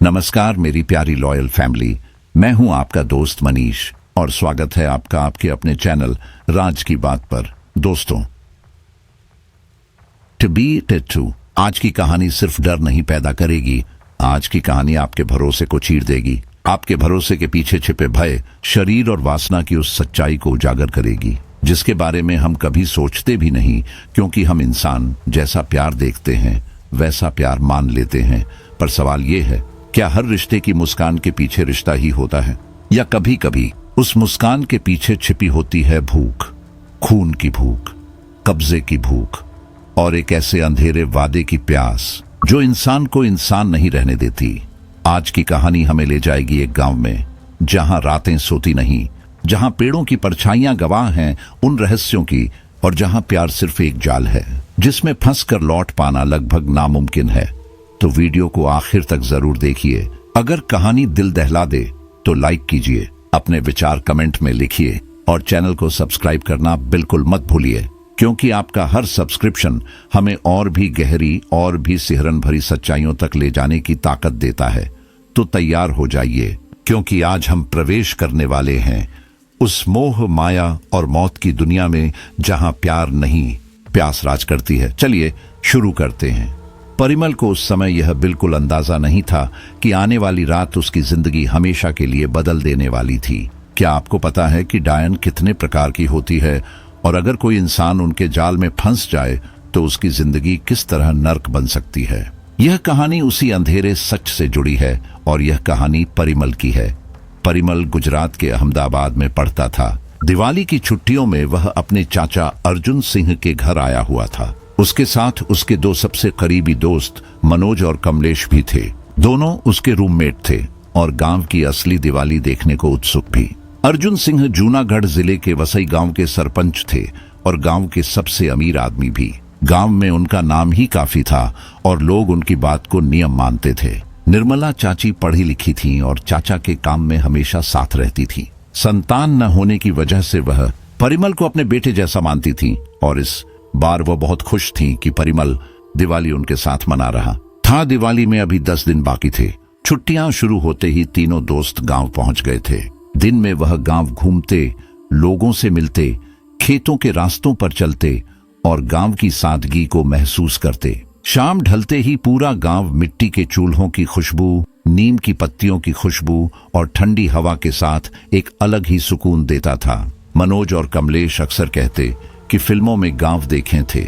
नमस्कार मेरी प्यारी लॉयल फैमिली, मैं हूं आपका दोस्त मनीष और स्वागत है आपका आपके अपने चैनल राज की बात पर। दोस्तों, टू बी टू आज की कहानी सिर्फ डर नहीं पैदा करेगी, आज की कहानी आपके भरोसे को चीर देगी। आपके भरोसे के पीछे छिपे भय, शरीर और वासना की उस सच्चाई को उजागर करेगी जिसके बारे में हम कभी सोचते भी नहीं, क्योंकि हम इंसान जैसा प्यार देखते हैं वैसा प्यार मान लेते हैं। पर सवाल ये है, क्या हर रिश्ते की मुस्कान के पीछे रिश्ता ही होता है, या कभी कभी उस मुस्कान के पीछे छिपी होती है भूख, खून की भूख, कब्जे की भूख और एक ऐसे अंधेरे वादे की प्यास जो इंसान को इंसान नहीं रहने देती। आज की कहानी हमें ले जाएगी एक गांव में जहां रातें सोती नहीं, जहां पेड़ों की परछाइयां गवाह हैं उन रहस्यों की, और जहां प्यार सिर्फ एक जाल है जिसमें फंसकर लौट पाना लगभग नामुमकिन है। तो वीडियो को आखिर तक जरूर देखिए। अगर कहानी दिल दहला दे तो लाइक कीजिए, अपने विचार कमेंट में लिखिए और चैनल को सब्सक्राइब करना बिल्कुल मत भूलिए, क्योंकि आपका हर सब्सक्रिप्शन हमें और भी गहरी और भी सिहरन भरी सच्चाइयों तक ले जाने की ताकत देता है। तो तैयार हो जाइए, क्योंकि आज हम प्रवेश करने वाले हैं उस मोह, माया और मौत की दुनिया में जहां प्यार नहीं, प्यास राज करती है। चलिए शुरू करते हैं। परिमल को उस समय यह बिल्कुल अंदाजा नहीं था कि आने वाली रात उसकी जिंदगी हमेशा के लिए बदल देने वाली थी। क्या आपको पता है कि डायन कितने प्रकार की होती है, और अगर कोई इंसान उनके जाल में फंस जाए तो उसकी जिंदगी किस तरह नर्क बन सकती है। यह कहानी उसी अंधेरे सच से जुड़ी है और यह कहानी परिमल की है। परिमल गुजरात के अहमदाबाद में पढ़ता था। दिवाली की छुट्टियों में वह अपने चाचा अर्जुन सिंह के घर आया हुआ था। उसके साथ उसके दो सबसे करीबी दोस्त मनोज और कमलेश भी थे। दोनों उसके रूममेट थे और गांव की असली दिवाली देखने को उत्सुक भी। अर्जुन सिंह जूनागढ़ जिले के वसई गांव के सरपंच थे और गांव के सबसे अमीर आदमी भी। गांव में उनका नाम ही काफी था और लोग उनकी बात को नियम मानते थे। निर्मला चाची पढ़ी लिखी थी और चाचा के काम में हमेशा साथ रहती थी। संतान न होने की वजह से वह परिमल को अपने बेटे जैसा मानती थी और इस बार वह बहुत खुश थी कि परिमल दिवाली उनके साथ मना रहा था। दिवाली में अभी 10 दिन बाकी थे। छुट्टियां शुरू होते ही तीनों दोस्त गांव पहुंच गए थे। दिन में वह गांव घूमते, लोगों से मिलते, खेतों के रास्तों पर चलते और गांव की सादगी को महसूस करते। शाम ढलते ही पूरा गांव मिट्टी के चूल्हों की खुशबू, नीम की पत्तियों की खुशबू और ठंडी हवा के साथ एक अलग ही सुकून देता था। मनोज और कमलेश अक्सर कहते कि फिल्मों में गांव देखे थे,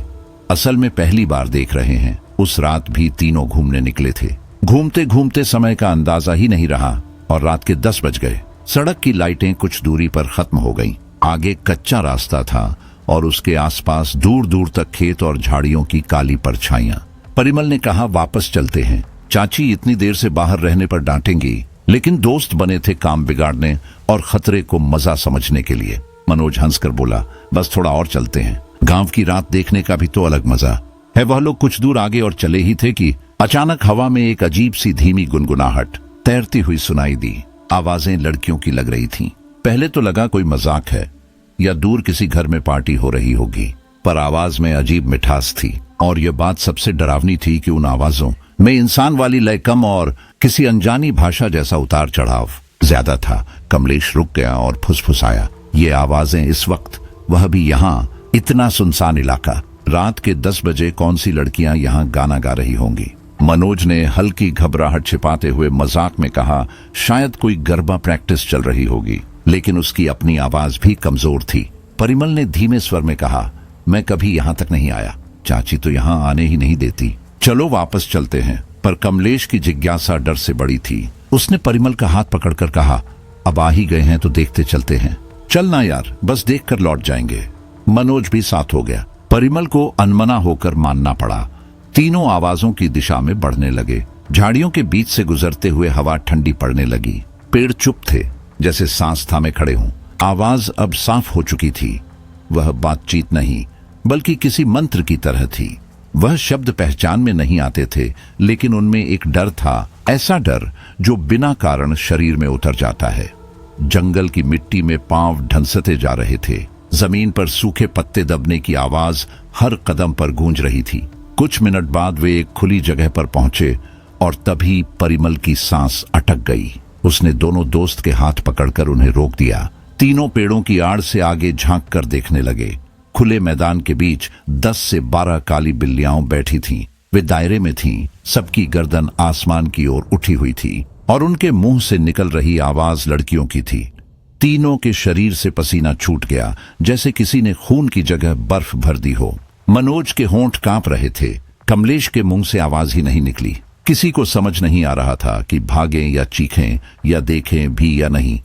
असल में पहली बार देख रहे हैं। उस रात भी तीनों घूमने निकले थे। घूमते घूमते समय का अंदाजा ही नहीं रहा और रात के 10 बज गए। सड़क की लाइटें कुछ दूरी पर खत्म हो गईं। आगे कच्चा रास्ता था और उसके आसपास दूर दूर तक खेत और झाड़ियों की काली परछाइयां। परिमल ने कहा, वापस चलते हैं। चाची इतनी देर से बाहर रहने पर डांटेंगी, लेकिन दोस्त बने थे काम बिगाड़ने और खतरे को मजा समझने के लिए। मनोज हंसकर बोला, बस थोड़ा और चलते हैं, गांव की रात देखने का भी तो अलग मजा है। वह लोग कुछ दूर आगे और चले ही थे कि अचानक हवा में एक अजीब सी धीमी गुनगुनाहट तैरती हुई सुनाई दी। आवाजें लड़कियों की लग रही थीं। पहले तो लगा कोई मजाक है या दूर किसी घर में पार्टी हो रही होगी, पर आवाज में अजीब मिठास थी और यह बात सबसे डरावनी थी कि उन आवाजों में इंसान वाली लय कम और किसी अनजानी भाषा जैसा उतार चढ़ाव ज्यादा था। कमलेश रुक गया और फुसफुसाया, ये आवाजें इस वक्त, वह भी यहाँ, इतना सुनसान इलाका, रात के 10 बजे कौन सी लड़कियां यहाँ गाना गा रही होंगी। मनोज ने हल्की घबराहट छिपाते हुए मजाक में कहा, शायद कोई गरबा प्रैक्टिस चल रही होगी, लेकिन उसकी अपनी आवाज भी कमजोर थी। परिमल ने धीमे स्वर में कहा, मैं कभी यहाँ तक नहीं आया, चाची तो यहाँ आने ही नहीं देती, चलो वापस चलते हैं। पर कमलेश की जिज्ञासा डर से बड़ी थी। उसने परिमल का हाथ पकड़कर कहा, अब आ ही गए हैं तो देखते चलते हैं, चलना यार, बस देखकर लौट जाएंगे। मनोज भी साथ हो गया। परिमल को अनमना होकर मानना पड़ा। तीनों आवाजों की दिशा में बढ़ने लगे। झाड़ियों के बीच से गुजरते हुए हवा ठंडी पड़ने लगी। पेड़ चुप थे, जैसे सांस थामे खड़े हों। आवाज अब साफ हो चुकी थी। वह बातचीत नहीं, बल्कि किसी मंत्र की तरह थी। वह शब्द पहचान में नहीं आते थे, लेकिन उनमें एक डर था, ऐसा डर जो बिना कारण शरीर में उतर जाता है। जंगल की मिट्टी में पांव ढंसते जा रहे थे। जमीन पर सूखे पत्ते दबने की आवाज हर कदम पर गूंज रही थी। कुछ मिनट बाद वे एक खुली जगह पर पहुंचे और तभी परिमल की सांस अटक गई। उसने दोनों दोस्त के हाथ पकड़कर उन्हें रोक दिया। तीनों पेड़ों की आड़ से आगे झांक कर देखने लगे। खुले मैदान के बीच 10 से 12 काली बिल्लियां बैठी थीं। वे दायरे में थीं, सबकी गर्दन आसमान की ओर उठी हुई थी और उनके मुंह से निकल रही आवाज लड़कियों की थी। तीनों के शरीर से पसीना छूट गया, जैसे किसी ने खून की जगह बर्फ भर दी हो। मनोज के होंठ कांप रहे थे। कमलेश के मुंह से आवाज ही नहीं निकली। किसी को समझ नहीं आ रहा था कि भागें या चीखें या देखें भी या नहीं।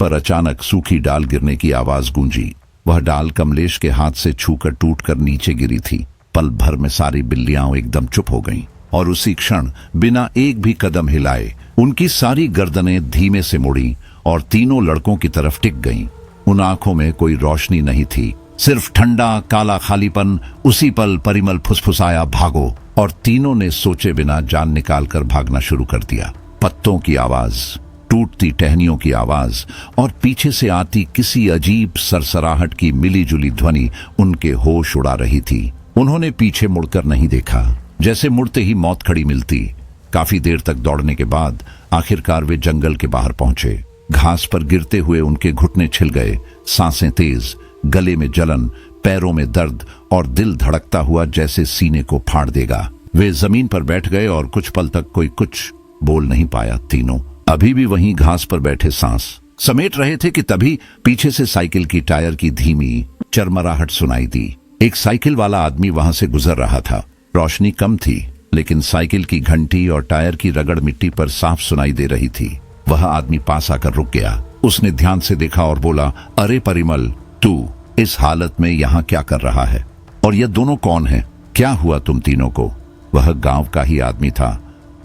पर अचानक सूखी डाल गिरने की आवाज गूंजी। वह डाल कमलेश के हाथ से छूकर टूटकर नीचे गिरी थी। पल भर में सारी बिल्लियां एकदम चुप हो गईं और उसी क्षण बिना एक भी कदम हिलाए उनकी सारी गर्दनें धीमे से मुड़ी और तीनों लड़कों की तरफ टिक गईं। उन आंखों में कोई रोशनी नहीं थी, सिर्फ ठंडा काला खालीपन। उसी पल परिमल फुसफुसाया, भागो, और तीनों ने सोचे बिना जान निकालकर भागना शुरू कर दिया। पत्तों की आवाज, टूटती टहनियों की आवाज और पीछे से आती किसी अजीब सरसराहट की मिलीजुली ध्वनि उनके होश उड़ा रही थी। उन्होंने पीछे मुड़कर नहीं देखा, जैसे मुड़ते ही मौत खड़ी मिलती। काफी देर तक दौड़ने के बाद आखिरकार वे जंगल के बाहर पहुंचे। घास पर गिरते हुए उनके घुटने छिल गए, सांसें तेज, गले में जलन, पैरों में दर्द और दिल धड़कता हुआ जैसे सीने को फाड़ देगा। वे जमीन पर बैठ गए और कुछ पल तक कोई कुछ बोल नहीं पाया। तीनों अभी भी वहीं घास पर बैठे सांस समेट रहे थे कि तभी पीछे से साइकिल की टायर की धीमी चरमराहट सुनाई दी। एक साइकिल वाला आदमी वहां से गुजर रहा था। रोशनी कम थी, लेकिन साइकिल की घंटी और टायर की रगड़ मिट्टी पर साफ सुनाई दे रही थी। वह आदमी पास आकर रुक गया। उसने ध्यान से देखा और बोला, अरे परिमल, तू इस हालत में यहाँ क्या कर रहा है? और ये दोनों कौन हैं? क्या हुआ तुम तीनों को? वह गांव का ही आदमी था,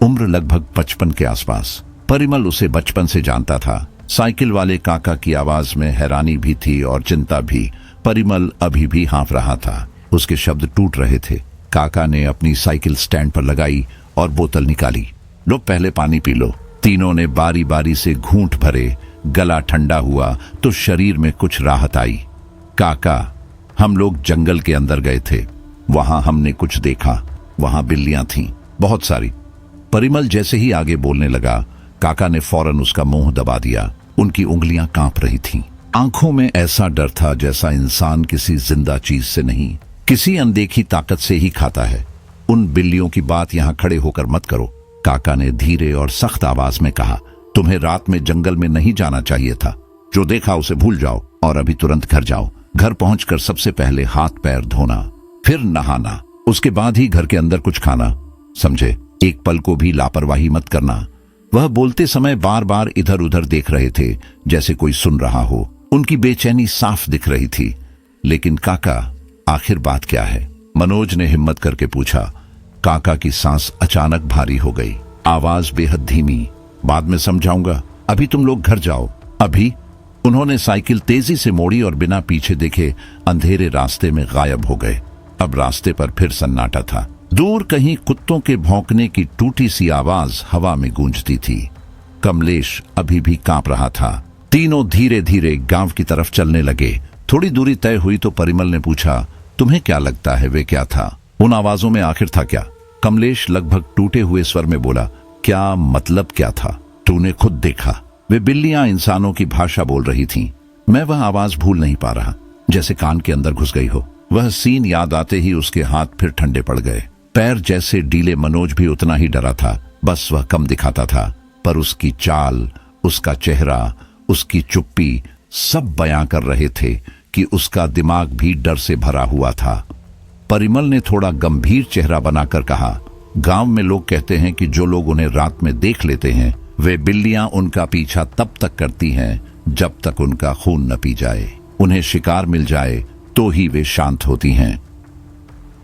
उम्र लगभग 55 के आसपास। परिमल उसे बचपन से जानता था। साइकिल वाले काका की आवाज में हैरानी भी थी और चिंता भी। परिमल अभी भी हाँफ रहा था, उसके शब्द टूट रहे थे। काका ने अपनी साइकिल स्टैंड पर लगाई और बोतल निकाली। लो, पहले पानी पी लो। तीनों ने बारी बारी से घूंट भरे। गला ठंडा हुआ तो शरीर में कुछ राहत आई। काका, हम लोग जंगल के अंदर गए थे, वहां हमने कुछ देखा। वहां बिल्लियां थीं, बहुत सारी। परिमल जैसे ही आगे बोलने लगा, काका ने फौरन उसका मुंह दबा दिया। उनकी उंगलियां कांप रही थीं। आंखों में ऐसा डर था जैसा इंसान किसी जिंदा चीज से नहीं, किसी अनदेखी ताकत से ही खाता है। उन बिल्लियों की बात यहां खड़े होकर मत करो, काका ने धीरे और सख्त आवाज में कहा। तुम्हें रात में जंगल में नहीं जाना चाहिए था। जो देखा उसे भूल जाओ और अभी तुरंत घर जाओ। घर पहुंचकर सबसे पहले हाथ पैर धोना, फिर नहाना, उसके बाद ही घर के अंदर कुछ खाना, समझे? एक पल को भी लापरवाही मत करना। वह बोलते समय बार बार इधर उधर देख रहे थे, जैसे कोई सुन रहा हो। उनकी बेचैनी साफ दिख रही थी। लेकिन काका, आखिर बात क्या है? मनोज ने हिम्मत करके पूछा। काका की सांस अचानक भारी हो गई, आवाज बेहद धीमी। बाद में समझाऊंगा, अभी तुम लोग घर जाओ। अभी? उन्होंने साइकिल तेजी से मोड़ी और बिना पीछे देखे अंधेरे रास्ते में गायब हो गए। अब रास्ते पर फिर सन्नाटा था। दूर कहीं कुत्तों के भौंकने की टूटी सी आवाज हवा में गूंजती थी। कमलेश अभी भी कांप रहा था। तीनों धीरे धीरे गांव की तरफ चलने लगे। थोड़ी दूरी तय हुई तो परिमल ने पूछा, तुम्हें क्या लगता है वे क्या था? उन आवाजों में आखिर था क्या? कमलेश लगभग टूटे हुए स्वर में बोला, क्या मतलब क्या था? तूने खुद देखा। वे बिल्लियां इंसानों की भाषा बोल रही थीं। मैं वह आवाज भूल नहीं पा रहा, जैसे कान के अंदर घुस गई हो। वह सीन याद आते ही उसके हाथ फिर ठंडे पड़ गए। पैर जैसे डीले। मनोज भी उतना ही डरा था, बस वह कम दिखाता था। पर उसकी चाल, उसका चेहरा, उसकी चुप्पी सब बयां कर रहे थे कि उसका दिमाग भी डर से भरा हुआ था। परिमल ने थोड़ा गंभीर चेहरा बनाकर कहा, गांव में लोग कहते हैं कि जो लोग उन्हें रात में देख लेते हैं, वे बिल्लियां उनका पीछा तब तक करती हैं जब तक उनका खून न पी जाए। उन्हें शिकार मिल जाए तो ही वे शांत होती हैं।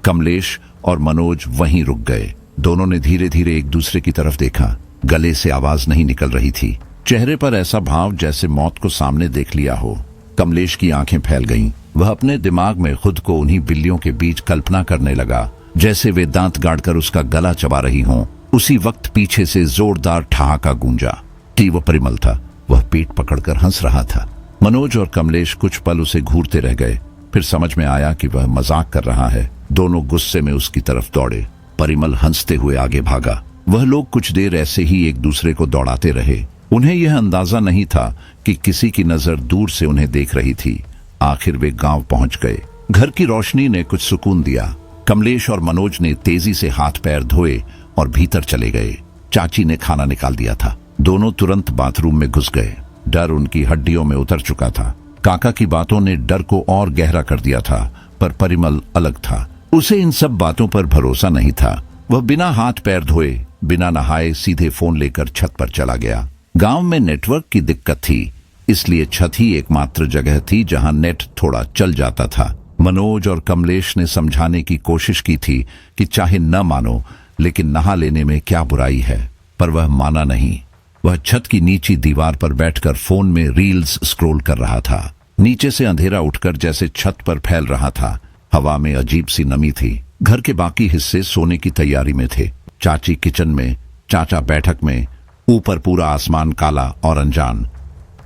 कमलेश और मनोज वहीं रुक गए। दोनों ने धीरे धीरे एक दूसरे की तरफ देखा। गले से आवाज नहीं निकल रही थी। चेहरे पर ऐसा भाव जैसे मौत को सामने देख लिया हो। कमलेश की आंखें फैल गईं। वह अपने दिमाग में खुद को उन्हीं बिल्लियों के बीच कल्पना करने लगा, जैसे वे दांत गाड़कर उसका गला चबा रही हों। उसी वक्त पीछे से जोरदार ठहाका गूंजा। वो परिमल था। वह पीठ पकड़कर हंस रहा था। मनोज और कमलेश कुछ पल उसे घूरते रह गए। फिर समझ में आया कि वह मजाक कर रहा है। दोनों गुस्से में उसकी तरफ दौड़े। परिमल हंसते हुए आगे भागा। वह लोग कुछ देर ऐसे ही एक दूसरे को दौड़ाते रहे। उन्हें यह अंदाजा नहीं था कि किसी की नजर दूर से उन्हें देख रही थी। आखिर वे गांव पहुंच गए। घर की रोशनी ने कुछ सुकून दिया। कमलेश और मनोज ने तेजी से हाथ पैर धोए और भीतर चले गए। चाची ने खाना निकाल दिया था। दोनों तुरंत बाथरूम में घुस गए। डर उनकी हड्डियों में उतर चुका था। काका की बातों ने डर को और गहरा कर दिया था, पर परिमल अलग था। उसे इन सब बातों पर भरोसा नहीं था। वह बिना हाथ पैर धोए, बिना नहाए सीधे फोन लेकर छत पर चला गया। गांव में नेटवर्क की दिक्कत थी, इसलिए छत ही एकमात्र जगह थी जहां नेट थोड़ा चल जाता था। मनोज और कमलेश ने समझाने की कोशिश की थी कि चाहे न मानो, लेकिन नहा लेने में क्या बुराई है, पर वह माना नहीं। वह छत की नीची दीवार पर बैठकर फोन में रील्स स्क्रॉल कर रहा था। नीचे से अंधेरा उठकर जैसे छत पर फैल रहा था। हवा में अजीब सी नमी थी। घर के बाकी हिस्से सोने की तैयारी में थे। चाची किचन में, चाचा बैठक में, ऊपर पूरा आसमान काला और अनजान।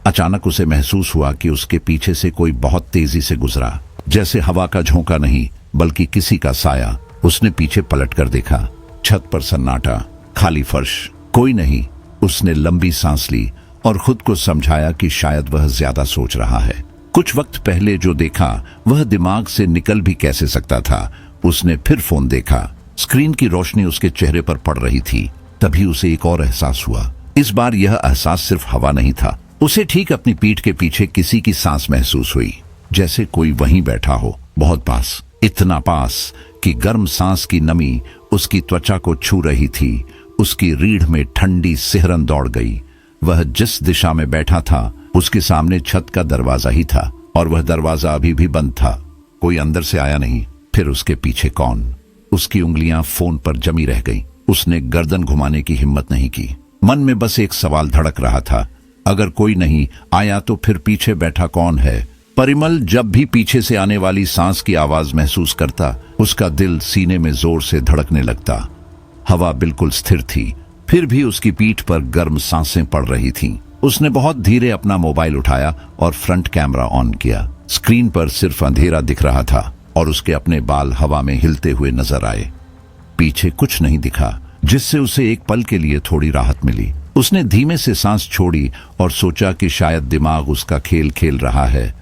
अचानक उसे महसूस हुआ कि उसके पीछे से कोई बहुत तेजी से गुजरा, जैसे हवा का झोंका नहीं बल्कि किसी का साया। उसने पीछे पलट कर देखा। छत पर सन्नाटा, खाली फर्श, कोई नहीं। उसने लंबी सांस ली और खुद को समझाया कि शायद वह ज्यादा सोच रहा है। कुछ वक्त पहले जो देखा वह दिमाग से निकल भी कैसे सकता था। उसने फिर फोन देखा। स्क्रीन की रोशनी उसके चेहरे पर पड़ रही थी। तभी उसे एक और एहसास हुआ। इस बार यह एहसास सिर्फ हवा नहीं था। उसे ठीक अपनी पीठ के पीछे किसी की सांस महसूस हुई, जैसे कोई वहीं बैठा हो, बहुत पास, इतना पास कि गर्म सांस की नमी उसकी त्वचा को छू रही थी। उसकी रीढ़ में ठंडी सिहरन दौड़ गई। वह जिस दिशा में बैठा था उसके सामने छत का दरवाजा ही था, और वह दरवाजा अभी भी बंद था। कोई अंदर से आया नहीं। फिर उसके पीछे कौन? उसकी उंगलियां फोन पर जमी रह गईं। उसने गर्दन घुमाने की हिम्मत नहीं की। मन में बस एक सवाल धड़क रहा था, अगर कोई नहीं आया तो फिर पीछे बैठा कौन है? परिमल जब भी पीछे से आने वाली सांस की आवाज महसूस करता, उसका दिल सीने में जोर से धड़कने लगता। हवा बिल्कुल स्थिर थी, फिर भी उसकी पीठ पर गर्म सांसें पड़ रही थीं। उसने बहुत धीरे अपना मोबाइल उठाया और फ्रंट कैमरा ऑन किया। स्क्रीन पर सिर्फ अंधेरा दिख रहा था और उसके अपने बाल हवा में हिलते हुए नजर आए। पीछे कुछ नहीं दिखा, जिससे उसे एक पल के लिए थोड़ी राहत मिली। उसने धीमे से सांस छोड़ी और सोचा कि शायद दिमाग उसका खेल खेल रहा है।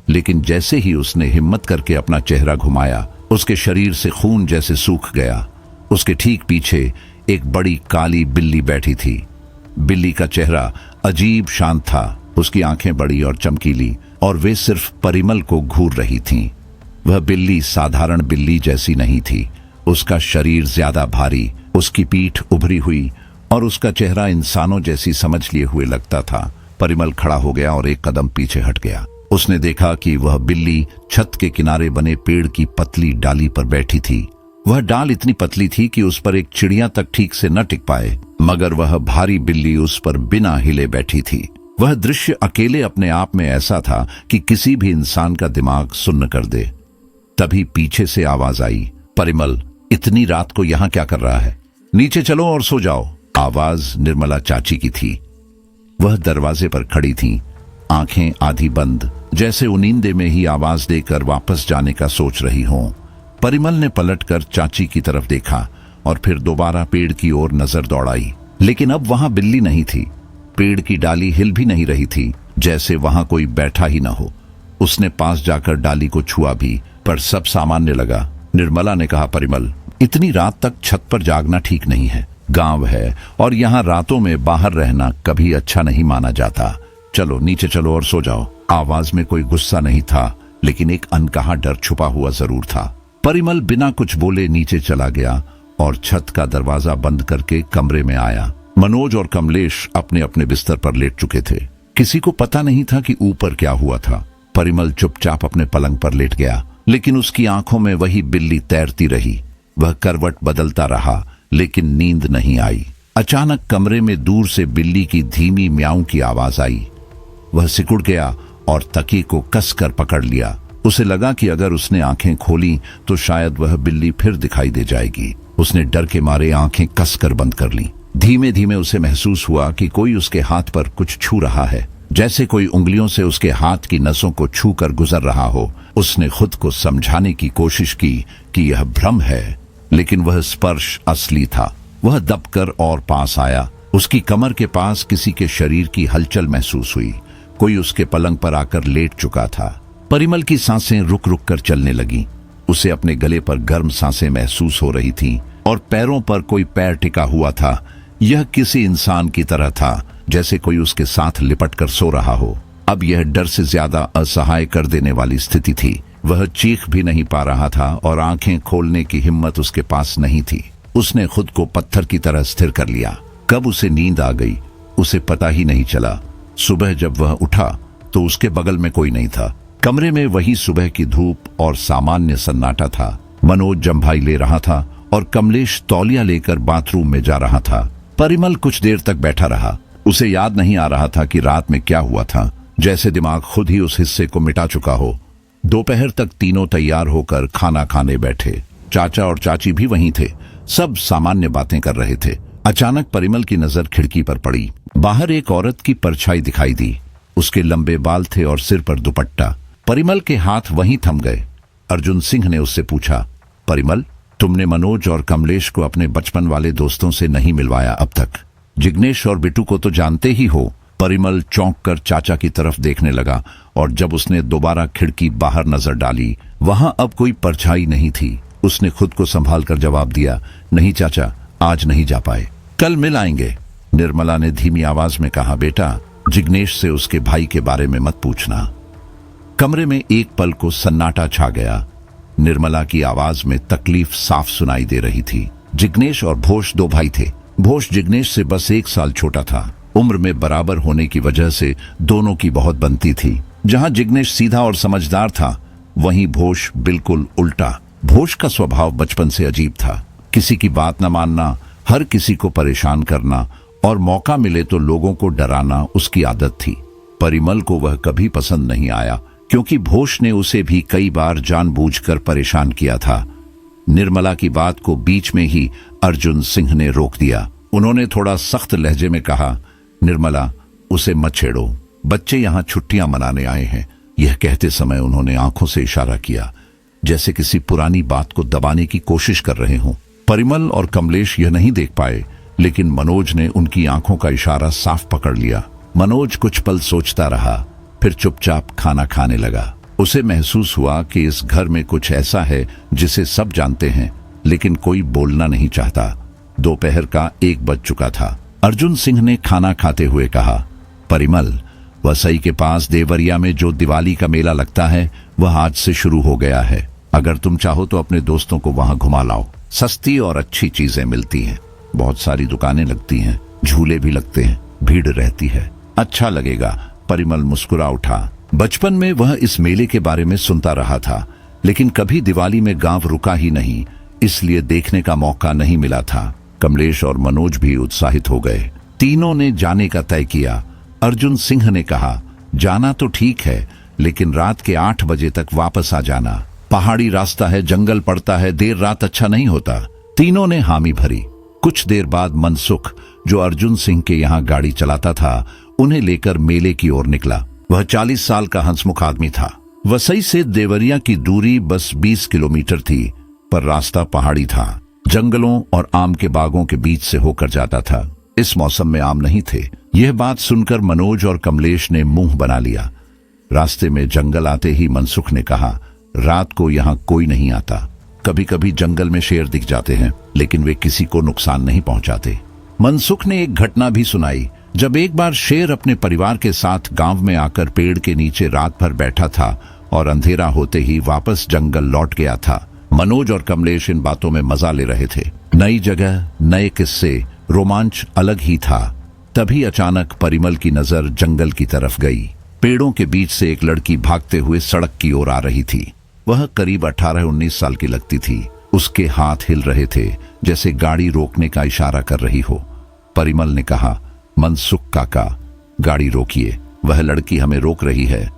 लेकिन जैसे ही उसने हिम्मत करके अपना चेहरा घुमाया, उसके शरीर से खून जैसे सूख गया। उसके ठीक पीछे एक बड़ी काली बिल्ली बैठी थी। बिल्ली का चेहरा अजीब शांत था। उसकी आंखें बड़ी और चमकीली, और वे सिर्फ परिमल को घूर रही थीं। वह बिल्ली साधारण बिल्ली जैसी नहीं थी। उसका शरीर ज्यादा भारी, उसकी पीठ उभरी हुई और उसका चेहरा इंसानों जैसी समझ लिए हुए लगता था। परिमल खड़ा हो गया और एक कदम पीछे हट गया। उसने देखा कि वह बिल्ली छत के किनारे बने पेड़ की पतली डाली पर बैठी थी। वह डाल इतनी पतली थी कि उस पर एक चिड़िया तक ठीक से न टिक पाए, मगर वह भारी बिल्ली उस पर बिना हिले बैठी थी। वह दृश्य अकेले अपने आप में ऐसा था कि किसी भी इंसान का दिमाग सुन्न कर दे। तभी पीछे से आवाज आई, परिमल, इतनी रात को यहाँ क्या कर रहा है? नीचे चलो और सो जाओ। आवाज निर्मला चाची की थी। वह दरवाजे पर खड़ी थीं, आंखें आधी बंद, जैसे उनींदे में ही आवाज देकर वापस जाने का सोच रही हों। परिमल ने पलटकर चाची की तरफ देखा और फिर दोबारा पेड़ की ओर नजर दौड़ाई, लेकिन अब वहां बिल्ली नहीं थी। पेड़ की डाली हिल भी नहीं रही थी, जैसे वहां कोई बैठा ही न हो। उसने पास जाकर डाली को छुआ भी, पर सब सामान्य लगा। निर्मला ने कहा, परिमल, इतनी रात तक छत पर जागना ठीक नहीं है। गांव है और यहाँ रातों में बाहर रहना कभी अच्छा नहीं माना जाता। चलो नीचे चलो और सो जाओ। आवाज में कोई गुस्सा नहीं था, लेकिन एक अनकहा डर छुपा हुआ जरूर था। परिमल बिना कुछ बोले नीचे चला गया और छत का दरवाजा बंद करके कमरे में आया। मनोज और कमलेश अपने अपने बिस्तर पर लेट चुके थे। किसी को पता नहीं था कि ऊपर क्या हुआ था। परिमल चुपचाप अपने पलंग पर लेट गया, लेकिन उसकी आंखों में वही बिल्ली तैरती रही। वह करवट बदलता रहा, लेकिन नींद नहीं आई। अचानक कमरे में दूर से बिल्ली की धीमी म्याऊं की आवाज आई। वह सिकुड़ गया और तकिए को कसकर पकड़ लिया। उसे लगा कि अगर उसने आंखें खोली तो शायद वह बिल्ली फिर दिखाई दे जाएगी। उसने डर के मारे आंखें कसकर बंद कर लीं। धीमे धीमे उसे महसूस हुआ कि कोई उसके हाथ पर कुछ छू रहा है, जैसे कोई उंगलियों से उसके हाथ की नसों को छू कर गुजर रहा हो। उसने खुद को समझाने की कोशिश की कि यह भ्रम है, लेकिन वह स्पर्श असली था। वह दबकर और पास आया। उसकी कमर के पास किसी के शरीर की हलचल महसूस हुई। कोई उसके पलंग पर आकर लेट चुका था। परिमल की सांसें रुक रुक कर चलने लगी। उसे अपने गले पर गर्म सांसें महसूस हो रही थीं और पैरों पर कोई पैर टिका हुआ था। यह किसी इंसान की तरह था, जैसे कोई उसके साथ लिपट कर सो रहा हो। अब यह डर से ज्यादा असहाय कर देने वाली स्थिति थी। वह चीख भी नहीं पा रहा था और आंखें खोलने की हिम्मत उसके पास नहीं थी। उसने खुद को पत्थर की तरह स्थिर कर लिया। कब उसे नींद आ गई उसे पता ही नहीं चला। सुबह जब वह उठा तो उसके बगल में कोई नहीं था। कमरे में वही सुबह की धूप और सामान्य सन्नाटा था। मनोज जम्भाई ले रहा था और कमलेश तौलिया लेकर बाथरूम में जा रहा था। परिमल कुछ देर तक बैठा रहा। उसे याद नहीं आ रहा था कि रात में क्या हुआ था, जैसे दिमाग खुद ही उस हिस्से को मिटा चुका हो। दोपहर तक तीनों तैयार होकर खाना खाने बैठे। चाचा और चाची भी वहीं थे। सब सामान्य बातें कर रहे थे। अचानक परिमल की नजर खिड़की पर पड़ी। बाहर एक औरत की परछाई दिखाई दी। उसके लंबे बाल थे और सिर पर दुपट्टा। परिमल के हाथ वहीं थम गए। अर्जुन सिंह ने उससे पूछा, परिमल, तुमने मनोज और कमलेश को अपने बचपन वाले दोस्तों से नहीं मिलवाया अब तक? जिग्नेश और बिट्टू को तो जानते ही हो। परिमल चौंक कर चाचा की तरफ देखने लगा और जब उसने दोबारा खिड़की बाहर नजर डाली, वहां अब कोई परछाई नहीं थी। उसने खुद को संभाल कर जवाब दिया, नहीं चाचा, आज नहीं जा पाए, कल मिल आएंगे। निर्मला ने धीमी आवाज में कहा, बेटा, जिग्नेश से उसके भाई के बारे में मत पूछना। कमरे में एक पल को सन्नाटा छा गया। निर्मला की आवाज में तकलीफ साफ सुनाई दे रही थी। जिग्नेश और भोष दो भाई थे। भोष जिग्नेश से बस 1 साल छोटा था। उम्र में बराबर होने की वजह से दोनों की बहुत बनती थी। जहां जिग्नेश सीधा और समझदार था, वहीं भोष बिल्कुल उल्टा। भोष का स्वभाव बचपन से अजीब था। किसी की बात न मानना, हर किसी को परेशान करना और मौका मिले तो लोगों को डराना उसकी आदत थी। परिमल को वह कभी पसंद नहीं आया, क्योंकि भोष ने उसे भी कई बार जानबूझकर परेशान किया था। निर्मला की बात को बीच में ही अर्जुन सिंह ने रोक दिया। उन्होंने थोड़ा सख्त लहजे में कहा, निर्मला, उसे मत छेड़ो, बच्चे यहाँ छुट्टियां मनाने आए हैं। यह कहते समय उन्होंने आंखों से इशारा किया, जैसे किसी पुरानी बात को दबाने की कोशिश कर रहे हों। परिमल और कमलेश यह नहीं देख पाए, लेकिन मनोज ने उनकी आंखों का इशारा साफ पकड़ लिया। मनोज कुछ पल सोचता रहा, फिर चुपचाप खाना खाने लगा। उसे महसूस हुआ कि इस घर में कुछ ऐसा है जिसे सब जानते हैं, लेकिन कोई बोलना नहीं चाहता। दोपहर का 1 बज चुका था। अर्जुन सिंह ने खाना खाते हुए कहा, परिमल, वसई के पास देवरिया में जो दिवाली का मेला लगता है, वह आज से शुरू हो गया है। अगर तुम चाहो तो अपने दोस्तों को वहां घुमा लाओ। सस्ती और अच्छी चीजें मिलती हैं। बहुत सारी दुकानें लगती हैं, झूले भी लगते हैं, भीड़ रहती है। अच्छा लगेगा। परिमल मुस्कुरा उठा। बचपन में वह इस मेले के बारे में सुनता रहा था, लेकिन कभी दिवाली में गांव रुका ही नहीं, इसलिए देखने का मौका नहीं मिला था। कमलेश और मनोज भी उत्साहित हो गए। तीनों ने जाने का तय किया। अर्जुन सिंह ने कहा, जाना तो ठीक है, लेकिन रात के 8 बजे तक वापस आ जाना। पहाड़ी रास्ता है, जंगल पड़ता है, देर रात अच्छा नहीं होता। तीनों ने हामी भरी। कुछ देर बाद मनसुख, जो अर्जुन सिंह के यहाँ गाड़ी चलाता था, उन्हें लेकर मेले की ओर निकला। वह 40 साल का हंसमुख आदमी था। वसई से देवरिया की दूरी बस 20 किलोमीटर थी, पर रास्ता पहाड़ी था। जंगलों और आम के बागों के बीच से होकर जाता था। इस मौसम में आम नहीं थे। यह बात सुनकर मनोज और कमलेश ने मुंह बना लिया। रास्ते में जंगल आते ही मनसुख ने कहा, रात को यहाँ कोई नहीं आता। कभी कभी जंगल में शेर दिख जाते हैं, लेकिन वे किसी को नुकसान नहीं पहुंचाते। मनसुख ने एक घटना भी सुनाई। जब एक बार शेर अपने परिवार के साथ गांव में आकर पेड़ के नीचे रात भर बैठा था और अंधेरा होते ही वापस जंगल लौट गया था। मनोज और कमलेश इन बातों में मजा ले रहे थे। नई जगह, नए किस्से, रोमांच अलग ही था। तभी अचानक परिमल की नजर जंगल की तरफ गई। पेड़ों के बीच से एक लड़की भागते हुए सड़क की ओर आ रही थी। वह करीब 18-19 साल की लगती थी। उसके हाथ हिल रहे थे, जैसे गाड़ी रोकने का इशारा कर रही हो। परिमल ने कहा, मनसुख काका, गाड़ी रोकिए, वह लड़की हमें रोक रही है।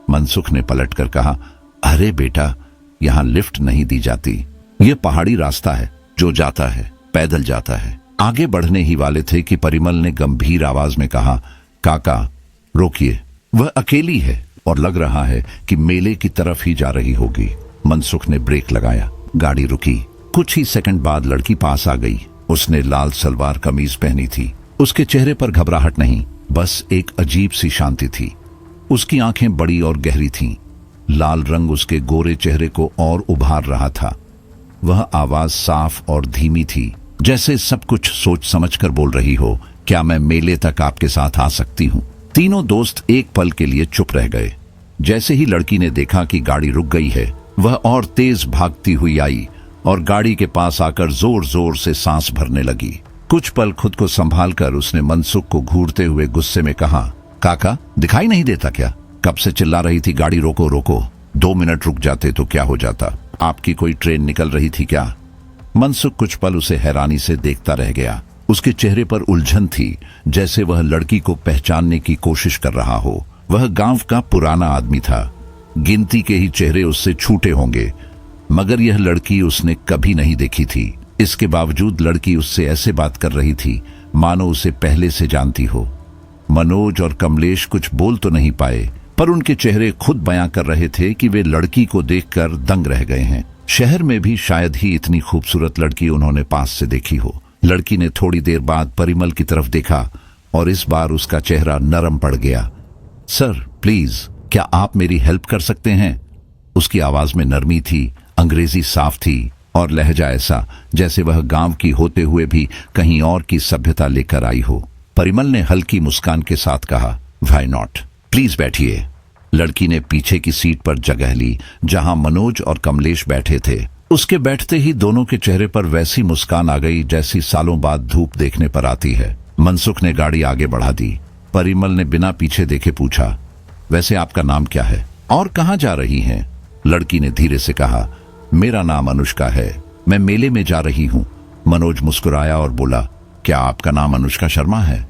मनसुख ने पलटकर कहा, अरे बेटा, यहाँ लिफ्ट नहीं दी जाती। ये पहाड़ी रास्ता है, जो जाता है पैदल जाता है। आगे बढ़ने ही वाले थे कि परिमल ने गंभीर आवाज में कहा, काका रोकिए, वह अकेली है और लग रहा है कि मेले की तरफ ही जा रही होगी। मनसुख ने ब्रेक लगाया। गाड़ी रुकी। कुछ ही सेकंड बाद लड़की पास आ गई। उसने लाल सलवार कमीज पहनी थी। उसके चेहरे पर घबराहट नहीं, बस एक अजीब सी शांति थी। उसकी आंखें बड़ी और गहरी थीं। लाल रंग उसके गोरे चेहरे को और उभार रहा था। वह आवाज साफ और धीमी थी, जैसे सब कुछ सोच समझकर बोल रही हो। क्या मैं मेले तक आपके साथ आ सकती हूँ? तीनों दोस्त एक पल के लिए चुप रह गए। जैसे ही लड़की ने देखा कि गाड़ी रुक गई है, वह और तेज भागती हुई आई और गाड़ी के पास आकर जोर जोर से सांस भरने लगी। कुछ पल खुद को संभाल कर उसने मनसुख को घूरते हुए गुस्से में कहा, काका दिखाई नहीं देता क्या? कब से चिल्ला रही थी गाड़ी रोको रोको। 2 मिनट रुक जाते तो क्या हो जाता? आपकी कोई ट्रेन निकल रही थी क्या? मनसुख कुछ पल उसे हैरानी से देखता रह गया। उसके चेहरे पर उलझन थी, जैसे वह लड़की को पहचानने की कोशिश कर रहा हो। वह गांव का पुराना आदमी था। गिनती के ही चेहरे उससे छूटे होंगे, मगर यह लड़की उसने कभी नहीं देखी थी। इसके बावजूद लड़की उससे ऐसे बात कर रही थी मानो उसे पहले से जानती हो। मनोज और कमलेश कुछ बोल तो नहीं पाए, पर उनके चेहरे खुद बयां कर रहे थे कि वे लड़की को देखकर दंग रह गए हैं। शहर में भी शायद ही इतनी खूबसूरत लड़की उन्होंने पास से देखी हो। लड़की ने थोड़ी देर बाद परिमल की तरफ देखा और इस बार उसका चेहरा नरम पड़ गया। सर प्लीज, क्या आप मेरी हेल्प कर सकते हैं? उसकी आवाज में नरमी थी, अंग्रेजी साफ थी और लहजा ऐसा जैसे वह गांव की होते हुए भी कहीं और की सभ्यता लेकर आई हो। परिमल ने हल्की मुस्कान के साथ कहा, व्हाई नॉट, प्लीज बैठिए। लड़की ने पीछे की सीट पर जगह ली जहां मनोज और कमलेश बैठे थे। उसके बैठते ही दोनों के चेहरे पर वैसी मुस्कान आ गई जैसी सालों बाद धूप देखने पर आती है। मनसुख ने गाड़ी आगे बढ़ा दी। परिमल ने बिना पीछे देखे पूछा, वैसे आपका नाम क्या है और कहां जा रही हैं? लड़की ने धीरे से कहा, मेरा नाम अनुष्का है, मैं मेले में जा रही हूं। मनोज मुस्कुराया और बोला, क्या आपका नाम अनुष्का शर्मा है?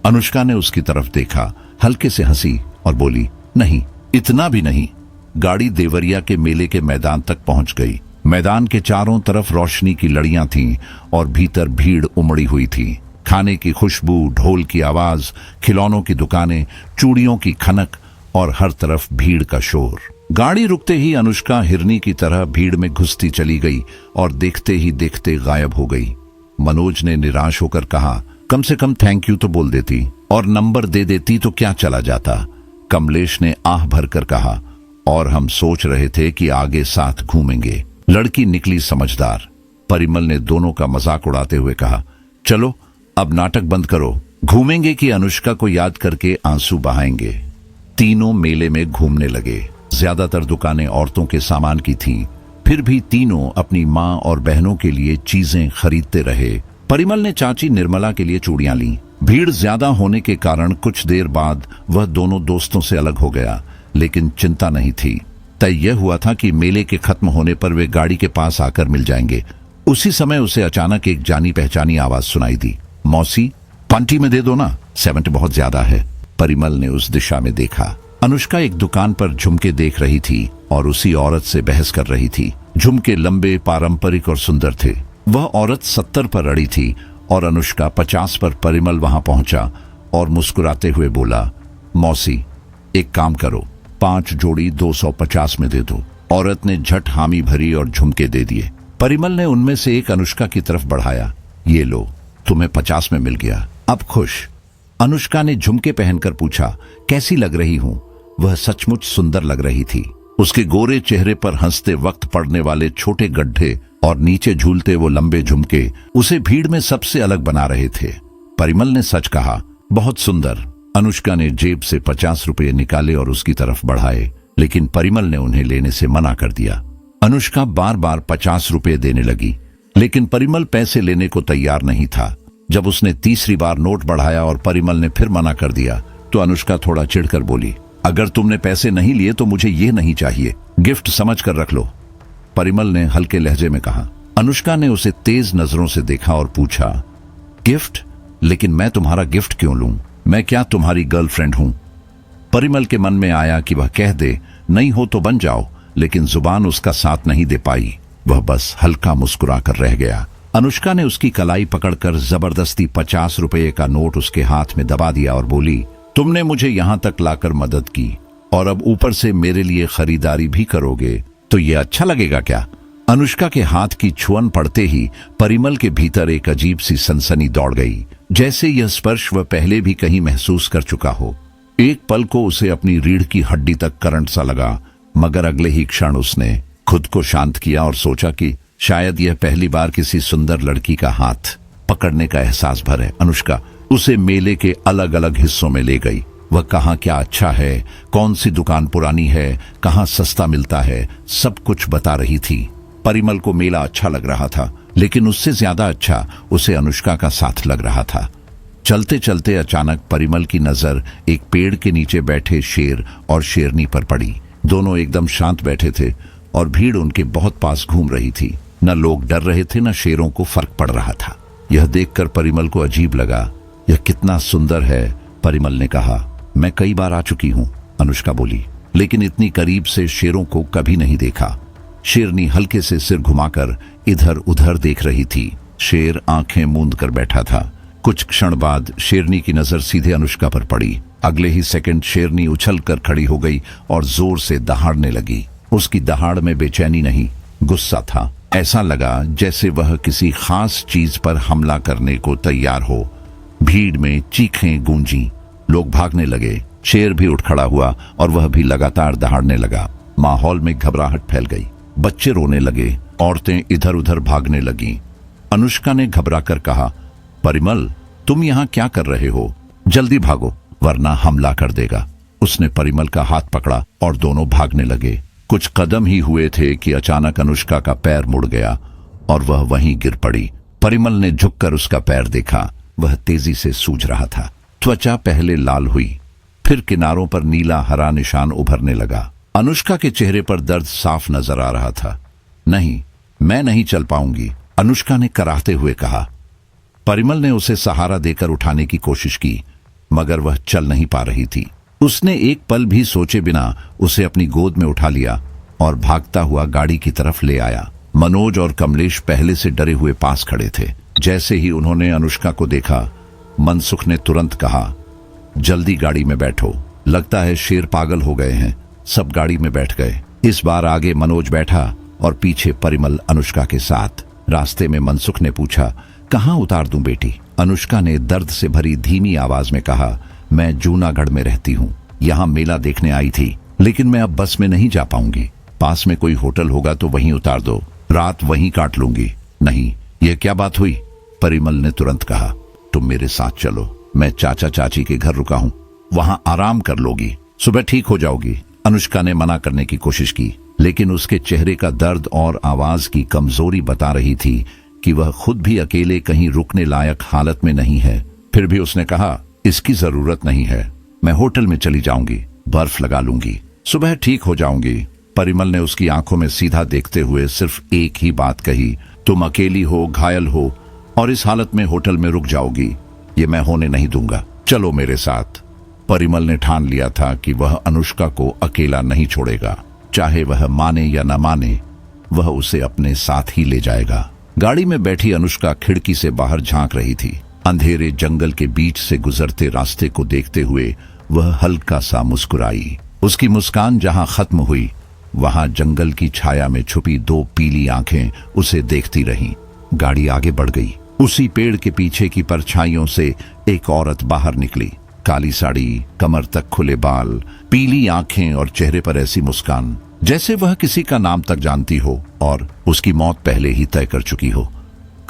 अनुष्का ने उसकी तरफ देखा, हल्के से हंसी और बोली, नहीं, इतना भी नहीं। गाड़ी देवरिया के मेले के मैदान तक पहुंच गई। मैदान के चारों तरफ रोशनी की लड़ियां थीं और भीतर भीड़ उमड़ी हुई थी। खाने की खुशबू, ढोल की आवाज, खिलौनों की दुकानें, चूड़ियों की खनक और हर तरफ भीड़ का शोर। गाड़ी रुकते ही अनुष्का हिरनी की तरह भीड़ में घुसती चली गई और देखते ही देखते गायब हो गई। मनोज ने निराश होकर कहा, कम से कम थैंक यू तो बोल देती और नंबर दे देती तो क्या चला जाता। कमलेश ने आह भरकर कहा, और हम सोच रहे थे कि आगे साथ घूमेंगे। लड़की निकली समझदार। परिमल ने दोनों का मजाक उड़ाते हुए कहा, चलो अब नाटक बंद करो, घूमेंगे कि अनुष्का को याद करके आंसू बहाएंगे। तीनों मेले में घूमने लगे। ज्यादातर दुकानें औरतों के सामान की थीं, फिर भी तीनों अपनी माँ और बहनों के लिए चीजें खरीदते रहे। परिमल ने चाची निर्मला के लिए चूड़ियां लीं। भीड़ ज्यादा होने के कारण कुछ देर बाद वह दोनों दोस्तों से अलग हो गया, लेकिन चिंता नहीं थी। तय यह हुआ था कि मेले के खत्म होने पर वे गाड़ी के पास आकर मिल जाएंगे। उसी समय उसे अचानक एक जानी पहचानी आवाज सुनाई दी, मौसी, पंटी में दे दो ना, 70 बहुत ज्यादा है। परिमल ने उस दिशा में देखा। अनुष्का एक दुकान पर झुमके देख रही थी और उसी औरत से बहस कर रही थी। झुमके लंबे, पारंपरिक और सुंदर थे। वह औरत 70 पर अड़ी थी और अनुष्का 50 पर। परिमल वहां पहुंचा और मुस्कुराते हुए बोला, मौसी एक काम करो, 5 जोड़ी 250 में दे दो। औरत ने झट हामी भरी और झुमके दे दिए। परिमल ने उनमें से एक अनुष्का की तरफ बढ़ाया, ये लो, तुम्हें 50 में मिल गया, अब खुश? अनुष्का ने झुमके पहनकर पूछा, कैसी लग रही हूं? वह सचमुच सुंदर लग रही थी। उसके गोरे चेहरे पर हंसते वक्त पड़ने वाले छोटे गड्ढे और नीचे झूलते वो लंबे झुमके उसे भीड़ में सबसे अलग बना रहे थे। परिमल ने सच कहा, बहुत सुंदर। अनुष्का ने जेब से 50 रुपये निकाले और उसकी तरफ बढ़ाए, लेकिन परिमल ने उन्हें लेने से मना कर दिया। अनुष्का बार बार 50 रुपये देने लगी, लेकिन परिमल पैसे लेने को तैयार नहीं था। जब उसने तीसरी बार नोट बढ़ाया और परिमल ने फिर मना कर दिया, तो अनुष्का थोड़ा चिढ़कर बोली, अगर तुमने पैसे नहीं लिए तो मुझे ये नहीं चाहिए, गिफ्ट समझ कर रख लो। परिमल ने हल्के लहजे में कहा। अनुष्का ने उसे तेज नजरों से देखा और पूछा, गिफ्ट? लेकिन मैं तुम्हारा गिफ्ट क्यों लूं? मैं क्या तुम्हारी गर्लफ्रेंड हूं? परिमल के मन में आया कि वह कह दे, नहीं हो तो बन जाओ, लेकिन जुबान उसका साथ नहीं दे पाई। वह बस हल्का मुस्कुरा कर रह गया। अनुष्का ने उसकी कलाई पकड़कर जबरदस्ती 50 रुपये का नोट उसके हाथ में दबा दिया और बोली, तुमने मुझे यहां तक लाकर मदद की और अब ऊपर से मेरे लिए खरीदारी भी करोगे, तो ये अच्छा लगेगा क्या? अनुष्का के हाथ की छुअन पड़ते ही परिमल के भीतर एक अजीब सी सनसनी दौड़ गई, जैसे यह स्पर्श वह पहले भी कहीं महसूस कर चुका हो। एक पल को उसे अपनी रीढ़ की हड्डी तक करंट सा लगा, मगर अगले ही क्षण उसने खुद को शांत किया और सोचा कि शायद यह पहली बार किसी सुंदर लड़की का हाथ पकड़ने का एहसास भर है। अनुष्का उसे मेले के अलग अलग हिस्सों में ले गई। वह कहाँ क्या अच्छा है, कौन सी दुकान पुरानी है, कहाँ सस्ता मिलता है, सब कुछ बता रही थी। परिमल को मेला अच्छा लग रहा था, लेकिन उससे ज्यादा अच्छा उसे अनुष्का का साथ लग रहा था। चलते चलते अचानक परिमल की नजर एक पेड़ के नीचे बैठे शेर और शेरनी पर पड़ी। दोनों एकदम शांत बैठे थे और भीड़ उनके बहुत पास घूम रही थी। न लोग डर रहे थे, न शेरों को फर्क पड़ रहा था। यह देखकर परिमल को अजीब लगा। यह कितना सुंदर है, परिमल ने कहा। मैं कई बार आ चुकी हूँ, अनुष्का बोली, लेकिन इतनी करीब से शेरों को कभी नहीं देखा। शेरनी हल्के से सिर घुमाकर इधर उधर देख रही थी। शेर आंखें मूंद कर बैठा था। कुछ क्षण बाद शेरनी की नजर सीधे अनुष्का पर पड़ी। अगले ही सेकंड शेरनी उछलकर खड़ी हो गई और जोर से दहाड़ने लगी। उसकी दहाड़ में बेचैनी नहीं, गुस्सा था। ऐसा लगा जैसे वह किसी खास चीज पर हमला करने को तैयार हो। भीड़ में चीखें गूंजी, लोग भागने लगे। शेर भी उठ खड़ा हुआ और वह भी लगातार दहाड़ने लगा। माहौल में घबराहट फैल गई। बच्चे रोने लगे, औरतें इधर उधर भागने लगीं। अनुष्का ने घबराकर कहा, परिमल, तुम यहाँ क्या कर रहे हो? जल्दी भागो, वरना हमला कर देगा। उसने परिमल का हाथ पकड़ा और दोनों भागने लगे। कुछ कदम ही हुए थे कि अचानक अनुष्का का पैर मुड़ गया और वह वहीं गिर पड़ी। परिमल ने झुककर उसका पैर देखा। वह तेजी से सूज रहा था। त्वचा पहले लाल हुई, फिर किनारों पर नीला हरा निशान उभरने लगा। अनुष्का के चेहरे पर दर्द साफ नजर आ रहा था। नहीं, मैं नहीं चल पाऊंगी, अनुष्का ने कराहते हुए कहा। परिमल ने उसे सहारा देकर उठाने की कोशिश की, मगर वह चल नहीं पा रही थी। उसने एक पल भी सोचे बिना उसे अपनी गोद में उठा लिया और भागता हुआ गाड़ी की तरफ ले आया। मनोज और कमलेश पहले से डरे हुए पास खड़े थे। जैसे ही उन्होंने अनुष्का को देखा, मनसुख ने तुरंत कहा, जल्दी गाड़ी में बैठो, लगता है शेर पागल हो गए हैं। सब गाड़ी में बैठ गए। इस बार आगे मनोज बैठा और पीछे परिमल अनुष्का के साथ। रास्ते में मनसुख ने पूछा, कहाँ उतार दूं बेटी? अनुष्का ने दर्द से भरी धीमी आवाज में कहा, मैं जूनागढ़ में रहती हूँ, यहाँ मेला देखने आई थी, लेकिन मैं अब बस में नहीं जा पाऊंगी। पास में कोई होटल होगा तो वहीं उतार दो, रात वहीं काट लूंगी। नहीं, यह क्या बात हुई? परिमल ने तुरंत कहा, तुम मेरे साथ चलो, मैं चाचा चाची के घर रुका हूँ, वहां आराम कर लोगी, सुबह ठीक हो जाओगी। अनुष्का ने मना करने की कोशिश की, लेकिन उसके चेहरे का दर्द और आवाज की कमजोरी बता रही थी कि वह खुद भी अकेले कहीं रुकने लायक हालत में नहीं है। फिर भी उसने कहा, इसकी जरूरत नहीं है, मैं होटल में चली जाऊंगी, बर्फ लगा लूंगी, सुबह ठीक हो जाऊंगी। परिमल ने उसकी आंखों में सीधा देखते हुए सिर्फ एक ही बात कही, तुम अकेली हो, घायल हो और इस हालत में होटल में रुक जाओगी, ये मैं होने नहीं दूंगा, चलो मेरे साथ। परिमल ने ठान लिया था कि वह अनुष्का को अकेला नहीं छोड़ेगा, चाहे वह माने या न माने, वह उसे अपने साथ ही ले जाएगा। गाड़ी में बैठी अनुष्का खिड़की से बाहर झांक रही थी। अंधेरे जंगल के बीच से गुजरते रास्ते को देखते हुए वह हल्का सा मुस्कुराई। उसकी मुस्कान जहां खत्म हुई, वहां जंगल की छाया में छुपी दो पीली आंखें उसे देखती रहीं। गाड़ी आगे बढ़ गई। उसी पेड़ के पीछे की परछाइयों से एक औरत बाहर निकली। काली साड़ी, कमर तक खुले बाल, पीली आंखें और चेहरे पर ऐसी मुस्कान जैसे वह किसी का नाम तक जानती हो और उसकी मौत पहले ही तय कर चुकी हो।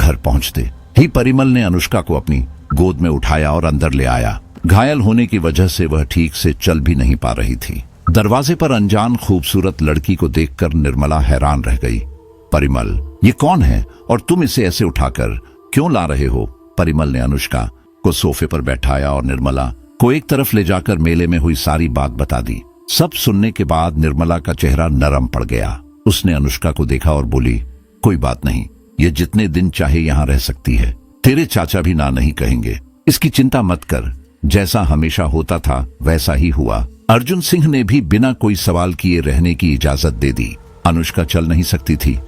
घर पहुंचते ही परिमल ने अनुष्का को अपनी गोद में उठाया और अंदर ले आया। घायल होने की वजह से वह ठीक से चल भी नहीं पा रही थी। दरवाजे पर अनजान खूबसूरत लड़की को देखकर निर्मला हैरान रह गई। परिमल, ये कौन है और तुम इसे ऐसे उठाकर क्यों ला रहे हो? परिमल ने अनुष्का को सोफे पर बैठाया और निर्मला को एक तरफ ले जाकर मेले में हुई सारी बात बता दी। सब सुनने के बाद निर्मला का चेहरा नरम पड़ गया। उसने अनुष्का को देखा और बोली, कोई बात नहीं, ये जितने दिन चाहे यहाँ रह सकती है, तेरे चाचा भी ना नहीं कहेंगे, इसकी चिंता मत कर। जैसा हमेशा होता था वैसा ही हुआ। अर्जुन सिंह ने भी बिना कोई सवाल किए रहने की इजाजत दे दी। अनुष्का चल नहीं सकती थी,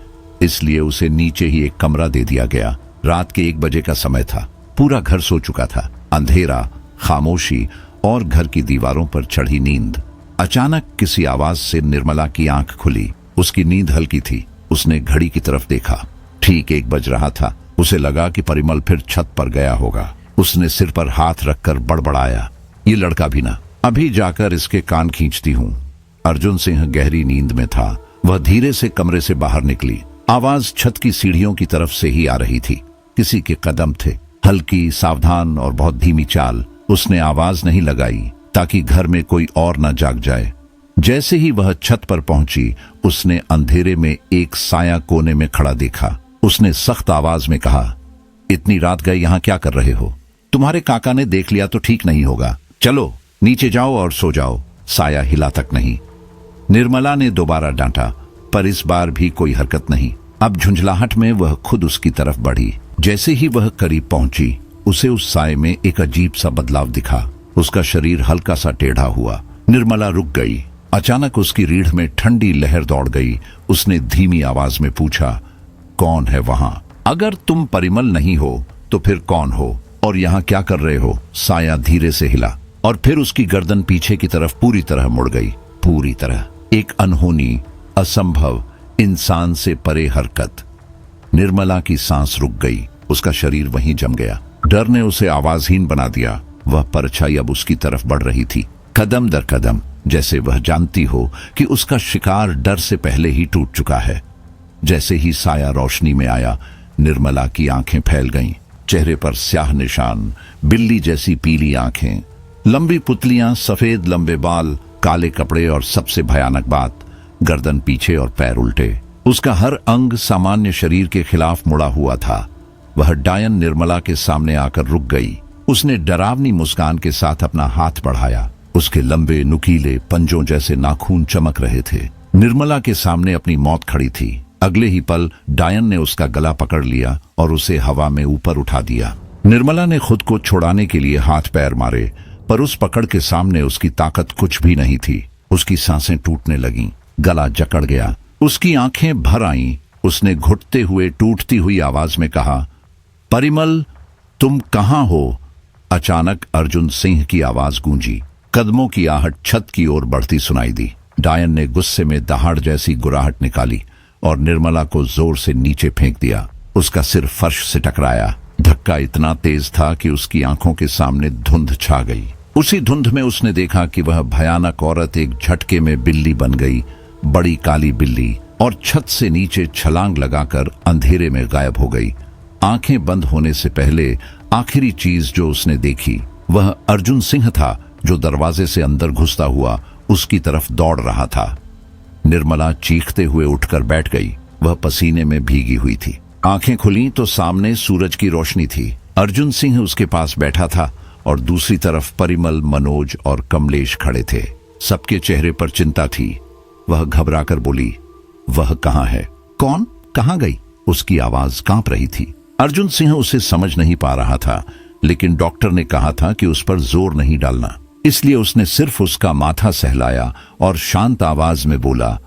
इसलिए उसे नीचे ही एक कमरा दे दिया गया। रात के 1 बजे का समय था। पूरा घर सो चुका था। अंधेरा, खामोशी और घर की दीवारों पर चढ़ी नींद। अचानक किसी आवाज से निर्मला की आंख खुली। उसकी नींद हल्की थी, उसने घड़ी की तरफ देखा। ठीक 1 बज रहा था। उसे लगा कि परिमल फिर छत पर गया होगा। उसने सिर पर हाथ रखकर बड़बड़ाया, ये लड़का भी ना, अभी जाकर इसके कान खींचती हूँ। अर्जुन सिंह गहरी नींद में था। वह धीरे से कमरे से बाहर निकली। आवाज छत की सीढ़ियों की तरफ से ही आ रही थी। किसी के कदम थे, हल्की, सावधान और बहुत धीमी चाल। उसने आवाज नहीं लगाई ताकि घर में कोई और न जाग जाए। जैसे ही वह छत पर पहुंची, उसने अंधेरे में एक साया कोने में खड़ा देखा। उसने सख्त आवाज में कहा, इतनी रात गए यहाँ क्या कर रहे हो? तुम्हारे काका ने देख लिया तो ठीक नहीं होगा। चलो नीचे जाओ और सो जाओ। साया हिला तक नहीं। निर्मला ने दोबारा डांटा, पर इस बार भी कोई हरकत नहीं। अब झुंझलाहट में वह खुद उसकी तरफ बढ़ी। जैसे ही वह करीब पहुंची, उसे उस साए में एक अजीब सा बदलाव दिखा। उसका शरीर हल्का सा टेढ़ा हुआ। निर्मला रुक गई। अचानक उसकी रीढ़ में ठंडी लहर दौड़ गई। उसने धीमी आवाज में पूछा, कौन है वहां? अगर तुम परिमल नहीं हो तो फिर कौन हो और यहाँ क्या कर रहे हो? साया धीरे से हिला और फिर उसकी गर्दन पीछे की तरफ पूरी तरह मुड़ गई। पूरी तरह। एक अनहोनी, असंभव, इंसान से परे हरकत। निर्मला की सांस रुक गई। उसका शरीर वहीं जम गया। डर ने उसे आवाजहीन बना दिया। वह परछाई अब उसकी तरफ बढ़ रही थी, कदम दर कदम, जैसे वह जानती हो कि उसका शिकार डर से पहले ही टूट चुका है। जैसे ही साया रोशनी में आया, निर्मला की आंखें फैल गईं। चेहरे पर स्याह निशान, बिल्ली जैसी पीली आंखें, लंबी पुतलियां, सफेद लंबे बाल, काले कपड़े और सबसे भयानक बात, गर्दन पीछे और पैर उल्टे। उसका हर अंग सामान्य शरीर के खिलाफ मुड़ा हुआ था। वह डायन निर्मला के सामने आकर रुक गई। उसने डरावनी मुस्कान के साथ अपना हाथ बढ़ाया। उसके लंबे नुकीले पंजों जैसे नाखून चमक रहे थे। निर्मला के सामने अपनी मौत खड़ी थी। अगले ही पल डायन ने उसका गला पकड़ लिया और उसे हवा में ऊपर उठा दिया। निर्मला ने खुद को छुड़ाने के लिए हाथ पैर मारे, पर उस पकड़ के सामने उसकी ताकत कुछ भी नहीं थी। उसकी सांसें टूटने लगीं, गला जकड़ गया, उसकी आंखें भर आईं। उसने घुटते हुए टूटती हुई आवाज में कहा, परिमल, तुम कहां हो? अचानक अर्जुन सिंह की आवाज गूंजी। कदमों की आहट छत की ओर बढ़ती सुनाई दी। डायन ने गुस्से में दहाड़ जैसी गुराहट निकाली और निर्मला को जोर से नीचे फेंक दिया। उसका सिर फर्श से टकराया। धक्का इतना तेज था कि उसकी आंखों के सामने धुंध छा गई। उसी धुंध में उसने देखा कि वह भयानक औरत एक झटके में बिल्ली बन गई, बड़ी काली बिल्ली, और छत से नीचे छलांग लगाकर अंधेरे में गायब हो गई। आंखें बंद होने से पहले आखिरी चीज जो उसने देखी, वह अर्जुन सिंह था, जो दरवाजे से अंदर घुसता हुआ उसकी तरफ दौड़ रहा था। निर्मला चीखते हुए उठकर बैठ गई। वह पसीने में भीगी हुई थी। आंखें खुली तो सामने सूरज की रोशनी थी। अर्जुन सिंह उसके पास बैठा था और दूसरी तरफ परिमल, मनोज और कमलेश खड़े थे। सबके चेहरे पर चिंता थी। वह घबराकर बोली, वह कहाँ है? कौन? कहाँ गई? उसकी आवाज कांप रही थी। अर्जुन सिंह उसे समझ नहीं पा रहा था, लेकिन डॉक्टर ने कहा था कि उस पर जोर नहीं डालना, इसलिए उसने सिर्फ उसका माथा सहलाया और शांत आवाज में बोला,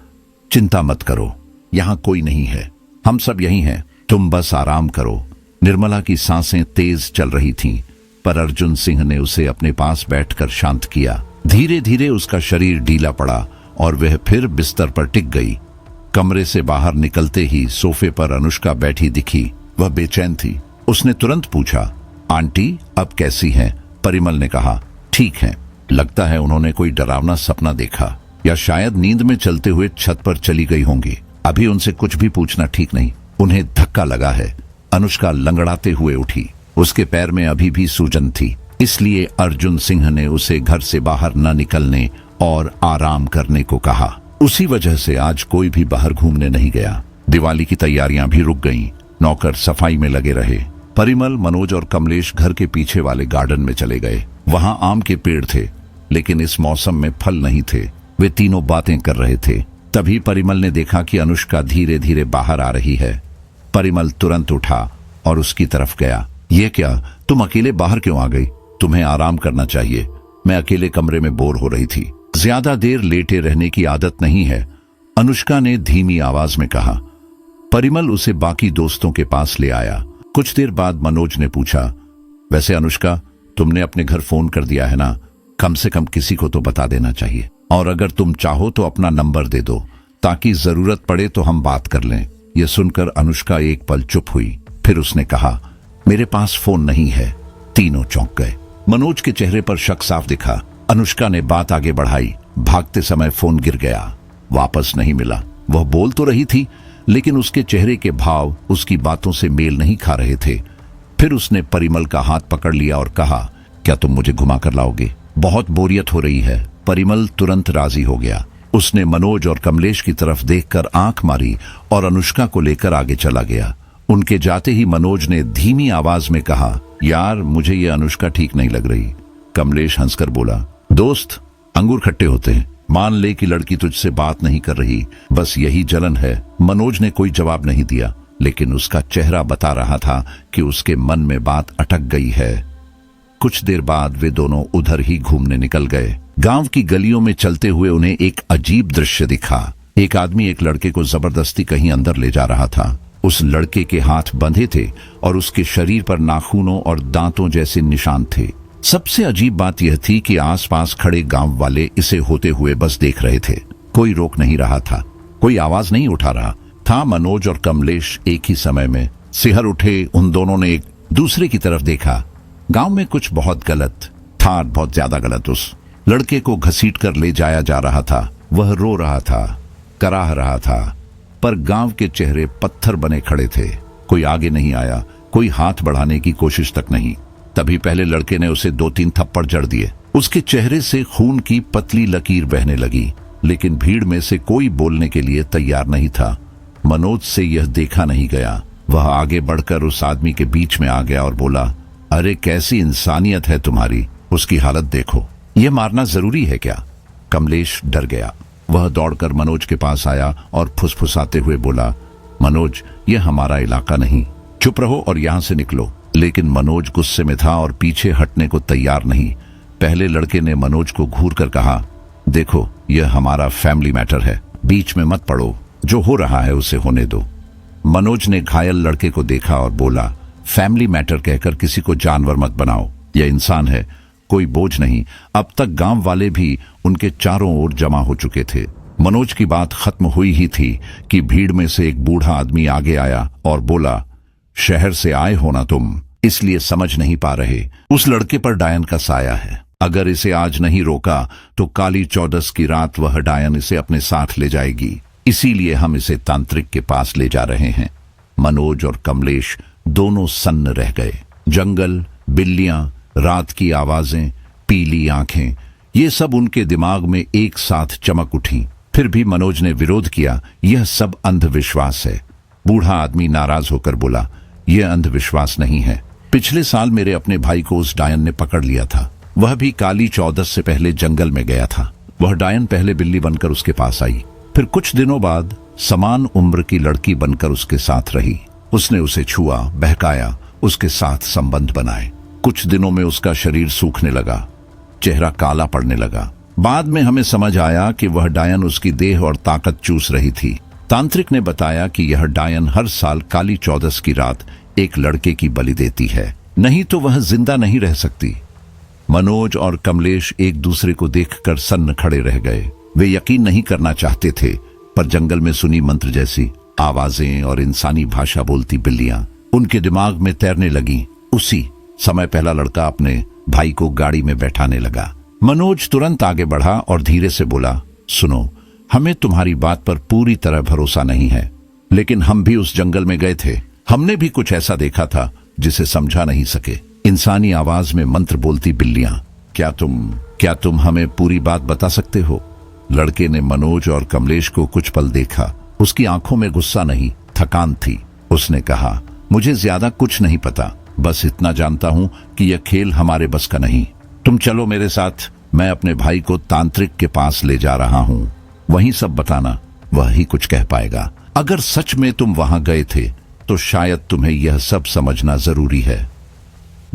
चिंता मत करो, यहां कोई नहीं है, हम सब यहीं हैं, तुम बस आराम करो। निर्मला की सांसें तेज चल रही थीं, पर अर्जुन सिंह ने उसे अपने पास बैठकर शांत किया। धीरे धीरे उसका शरीर ढीला पड़ा और वह फिर बिस्तर पर टिक गई। कमरे से बाहर निकलते ही सोफे पर अनुष्का बैठी दिखी। वह बेचैन थी। उसने तुरंत पूछा, आंटी अब कैसी हैं? परिमल ने कहा, ठीक है। लगता है उन्होंने कोई डरावना सपना देखा या शायद नींद में चलते हुए छत पर चली गई होंगी। अभी उनसे कुछ भी पूछना ठीक नहीं, उन्हें धक्का लगा है। अनुष्का लंगड़ाते हुए उठी। उसके पैर में अभी भी सूजन थी, इसलिए अर्जुन सिंह ने उसे घर से बाहर न निकलने और आराम करने को कहा। उसी वजह से आज कोई भी बाहर घूमने नहीं गया। दिवाली की तैयारियां भी रुक गईं। नौकर सफाई में लगे रहे। परिमल, मनोज और कमलेश घर के पीछे वाले गार्डन में चले गए। वहां आम के पेड़ थे, लेकिन इस मौसम में फल नहीं थे। वे तीनों बातें कर रहे थे। तभी परिमल ने देखा कि अनुष्का धीरे धीरे बाहर आ रही है। परिमल तुरंत उठा और उसकी तरफ गया। ये क्या, तुम अकेले बाहर क्यों आ गई? तुम्हें आराम करना चाहिए। मैं अकेले कमरे में बोर हो रही थी। ज्यादा देर लेटे रहने की आदत नहीं है, अनुष्का ने धीमी आवाज में कहा। परिमल उसे बाकी दोस्तों के पास ले आया। कुछ देर बाद मनोज ने पूछा, वैसे अनुष्का, तुमने अपने घर फोन कर दिया है ना? कम से कम किसी को तो बता देना चाहिए, और अगर तुम चाहो तो अपना नंबर दे दो ताकि जरूरत पड़े तो हम बात कर लें। यह सुनकर अनुष्का एक पल चुप हुई, फिर उसने कहा, मेरे पास फोन नहीं है। तीनों चौंक गए। मनोज के चेहरे पर शक साफ दिखा। अनुष्का ने बात आगे बढ़ाई, भागते समय फोन गिर गया, वापस नहीं मिला। वह बोल तो रही थी, लेकिन उसके चेहरे के भाव उसकी बातों से मेल नहीं खा रहे थे। फिर उसने परिमल का हाथ पकड़ लिया और कहा, क्या तुम मुझे घुमा कर लाओगे? बहुत बोरियत हो रही है। परिमल तुरंत राजी हो गया। उसने मनोज और कमलेश की तरफ देखकर आंख मारी और अनुष्का को लेकर आगे चला गया। उनके जाते ही मनोज ने धीमी आवाज में कहा, यार मुझे ये अनुष्का ठीक नहीं लग रही। कमलेश हंसकर बोला, दोस्त अंगूर खट्टे होते हैं, मान ले कि लड़की तुझसे बात नहीं कर रही, बस यही जलन है। मनोज ने कोई जवाब नहीं दिया, लेकिन उसका चेहरा बता रहा था कि उसके मन में बात अटक गई है। कुछ देर बाद वे दोनों उधर ही घूमने निकल गए। गांव की गलियों में चलते हुए उन्हें एक अजीब दृश्य दिखा। एक आदमी एक लड़के को जबरदस्ती कहीं अंदर ले जा रहा था। उस लड़के के हाथ बंधे थे और उसके शरीर पर नाखूनों और दांतों जैसे निशान थे। सबसे अजीब बात यह थी कि आसपास खड़े गांव वाले इसे होते हुए बस देख रहे थे। कोई रोक नहीं रहा था, कोई आवाज नहीं उठा रहा था। मनोज और कमलेश एक ही समय में सिहर उठे। उन दोनों ने एक दूसरे की तरफ देखा। गांव में कुछ बहुत गलत था, बहुत ज्यादा गलत। उस लड़के को घसीटकर ले जाया जा रहा था। वह रो रहा था, कराह रहा था, पर गांव के चेहरे पत्थर बने खड़े थे। कोई आगे नहीं आया, कोई हाथ बढ़ाने की कोशिश तक नहीं। तभी पहले लड़के ने उसे 2-3 थप्पड़ जड़ दिए। उसके चेहरे से खून की पतली लकीर बहने लगी, लेकिन भीड़ में से कोई बोलने के लिए तैयार नहीं था। मनोज से यह देखा नहीं गया। वह आगे बढ़कर उस आदमी के बीच में आ गया और बोला, अरे कैसी इंसानियत है तुम्हारी, उसकी हालत देखो, यह मारना जरूरी है क्या? कमलेश डर गया। वह दौड़कर मनोज के पास आया और फुसफुसाते हुए बोला, मनोज यह हमारा इलाका नहीं, चुप रहो और यहां से निकलो। लेकिन मनोज गुस्से में था और पीछे हटने को तैयार नहीं। पहले लड़के ने मनोज को घूर कर कहा, देखो यह हमारा फैमिली मैटर है, बीच में मत पड़ो, जो हो रहा है उसे होने दो। मनोज ने घायल लड़के को देखा और बोला, फैमिली मैटर कहकर किसी को जानवर मत बनाओ, यह इंसान है, कोई बोझ नहीं। अब तक गांव वाले भी उनके चारों ओर जमा हो चुके थे। मनोज की बात खत्म हुई ही थी कि भीड़ में से एक बूढ़ा आदमी आगे आया और बोला, शहर से आए हो ना तुम, इसलिए समझ नहीं पा रहे, उस लड़के पर डायन का साया है। अगर इसे आज नहीं रोका तो काली चौदस की रात वह डायन इसे अपने साथ ले जाएगी, इसीलिए हम इसे तांत्रिक के पास ले जा रहे हैं। मनोज और कमलेश दोनों सन्न रह गए। जंगल, बिल्लियां, रात की आवाजें, पीली आंखें, ये सब उनके दिमाग में एक साथ चमक उठी। फिर भी मनोज ने विरोध किया, यह सब अंधविश्वास है। बूढ़ा आदमी नाराज होकर बोला, यह अंधविश्वास नहीं है। पिछले साल मेरे अपने भाई को उस डायन ने पकड़ लिया था। वह भी काली चौदस से पहले जंगल में गया था। वह डायन पहले बिल्ली बनकर उसके पास आई, फिर कुछ दिनों बाद समान उम्र की लड़की बनकर उसके साथ रही। उसने उसे छुआ, बहकाया, उसके साथ संबंध बनाए। कुछ दिनों में उसका शरीर सूखने लगा, चेहरा काला पड़ने लगा। बाद में हमें समझ आया कि वह डायन उसकी देह और ताकत चूस रही थी। तांत्रिक ने बताया कि यह डायन हर साल काली चौदस की रात एक लड़के की बलि देती है, नहीं तो वह जिंदा नहीं रह सकती। मनोज और कमलेश एक दूसरे को देखकर सन्न खड़े रह गए। वे यकीन नहीं करना चाहते थे, पर जंगल में सुनी मंत्र जैसी आवाजें और इंसानी भाषा बोलती बिल्लियां उनके दिमाग में तैरने लगी। उसी समय पहला लड़का अपने भाई को गाड़ी में बैठाने लगा। मनोज तुरंत आगे बढ़ा और धीरे से बोला, सुनो, हमें तुम्हारी बात पर पूरी तरह भरोसा नहीं है, लेकिन हम भी उस जंगल में गए थे। हमने भी कुछ ऐसा देखा था जिसे समझा नहीं सके। इंसानी आवाज में मंत्र बोलती बिल्लियां, क्या तुम हमें पूरी बात बता सकते हो? लड़के ने मनोज और कमलेश को कुछ पल देखा। उसकी आंखों में गुस्सा नहीं, थकान थी। उसने कहा, मुझे ज्यादा कुछ नहीं पता, बस इतना जानता हूं कि यह खेल हमारे बस का नहीं। तुम चलो मेरे साथ, मैं अपने भाई को तांत्रिक के पास ले जा रहा हूं, वहीं सब बताना, वह ही कुछ कह पाएगा। अगर सच में तुम वहां गए थे तो शायद तुम्हें यह सब समझना जरूरी है।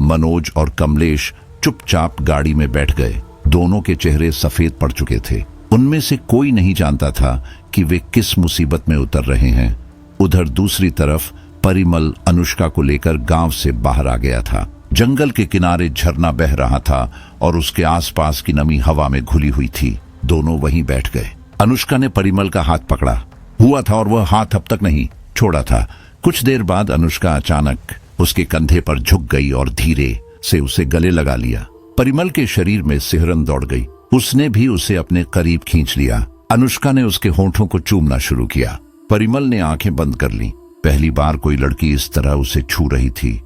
मनोज और कमलेश चुपचाप गाड़ी में बैठ गए। दोनों के चेहरे सफेद पड़ चुके थे। उनमें से कोई नहीं जानता था कि वे किस मुसीबत में उतर रहे हैं। उधर दूसरी तरफ परिमल अनुष्का को लेकर गांव से बाहर आ गया था। जंगल के किनारे झरना बह रहा था और उसके आसपास की नमी हवा में घुली हुई थी। दोनों वहीं बैठ गए। अनुष्का ने परिमल का हाथ पकड़ा हुआ था और वह हाथ अब तक नहीं छोड़ा था। कुछ देर बाद अनुष्का अचानक उसके कंधे पर झुक गई और धीरे से उसे गले लगा लिया। परिमल के शरीर में सिहरन दौड़ गई। उसने भी उसे अपने करीब खींच लिया। अनुष्का ने उसके होंठों को चूमना शुरू किया। परिमल ने आंखें बंद कर ली। पहली बार कोई लड़की इस तरह उसे छू रही थी।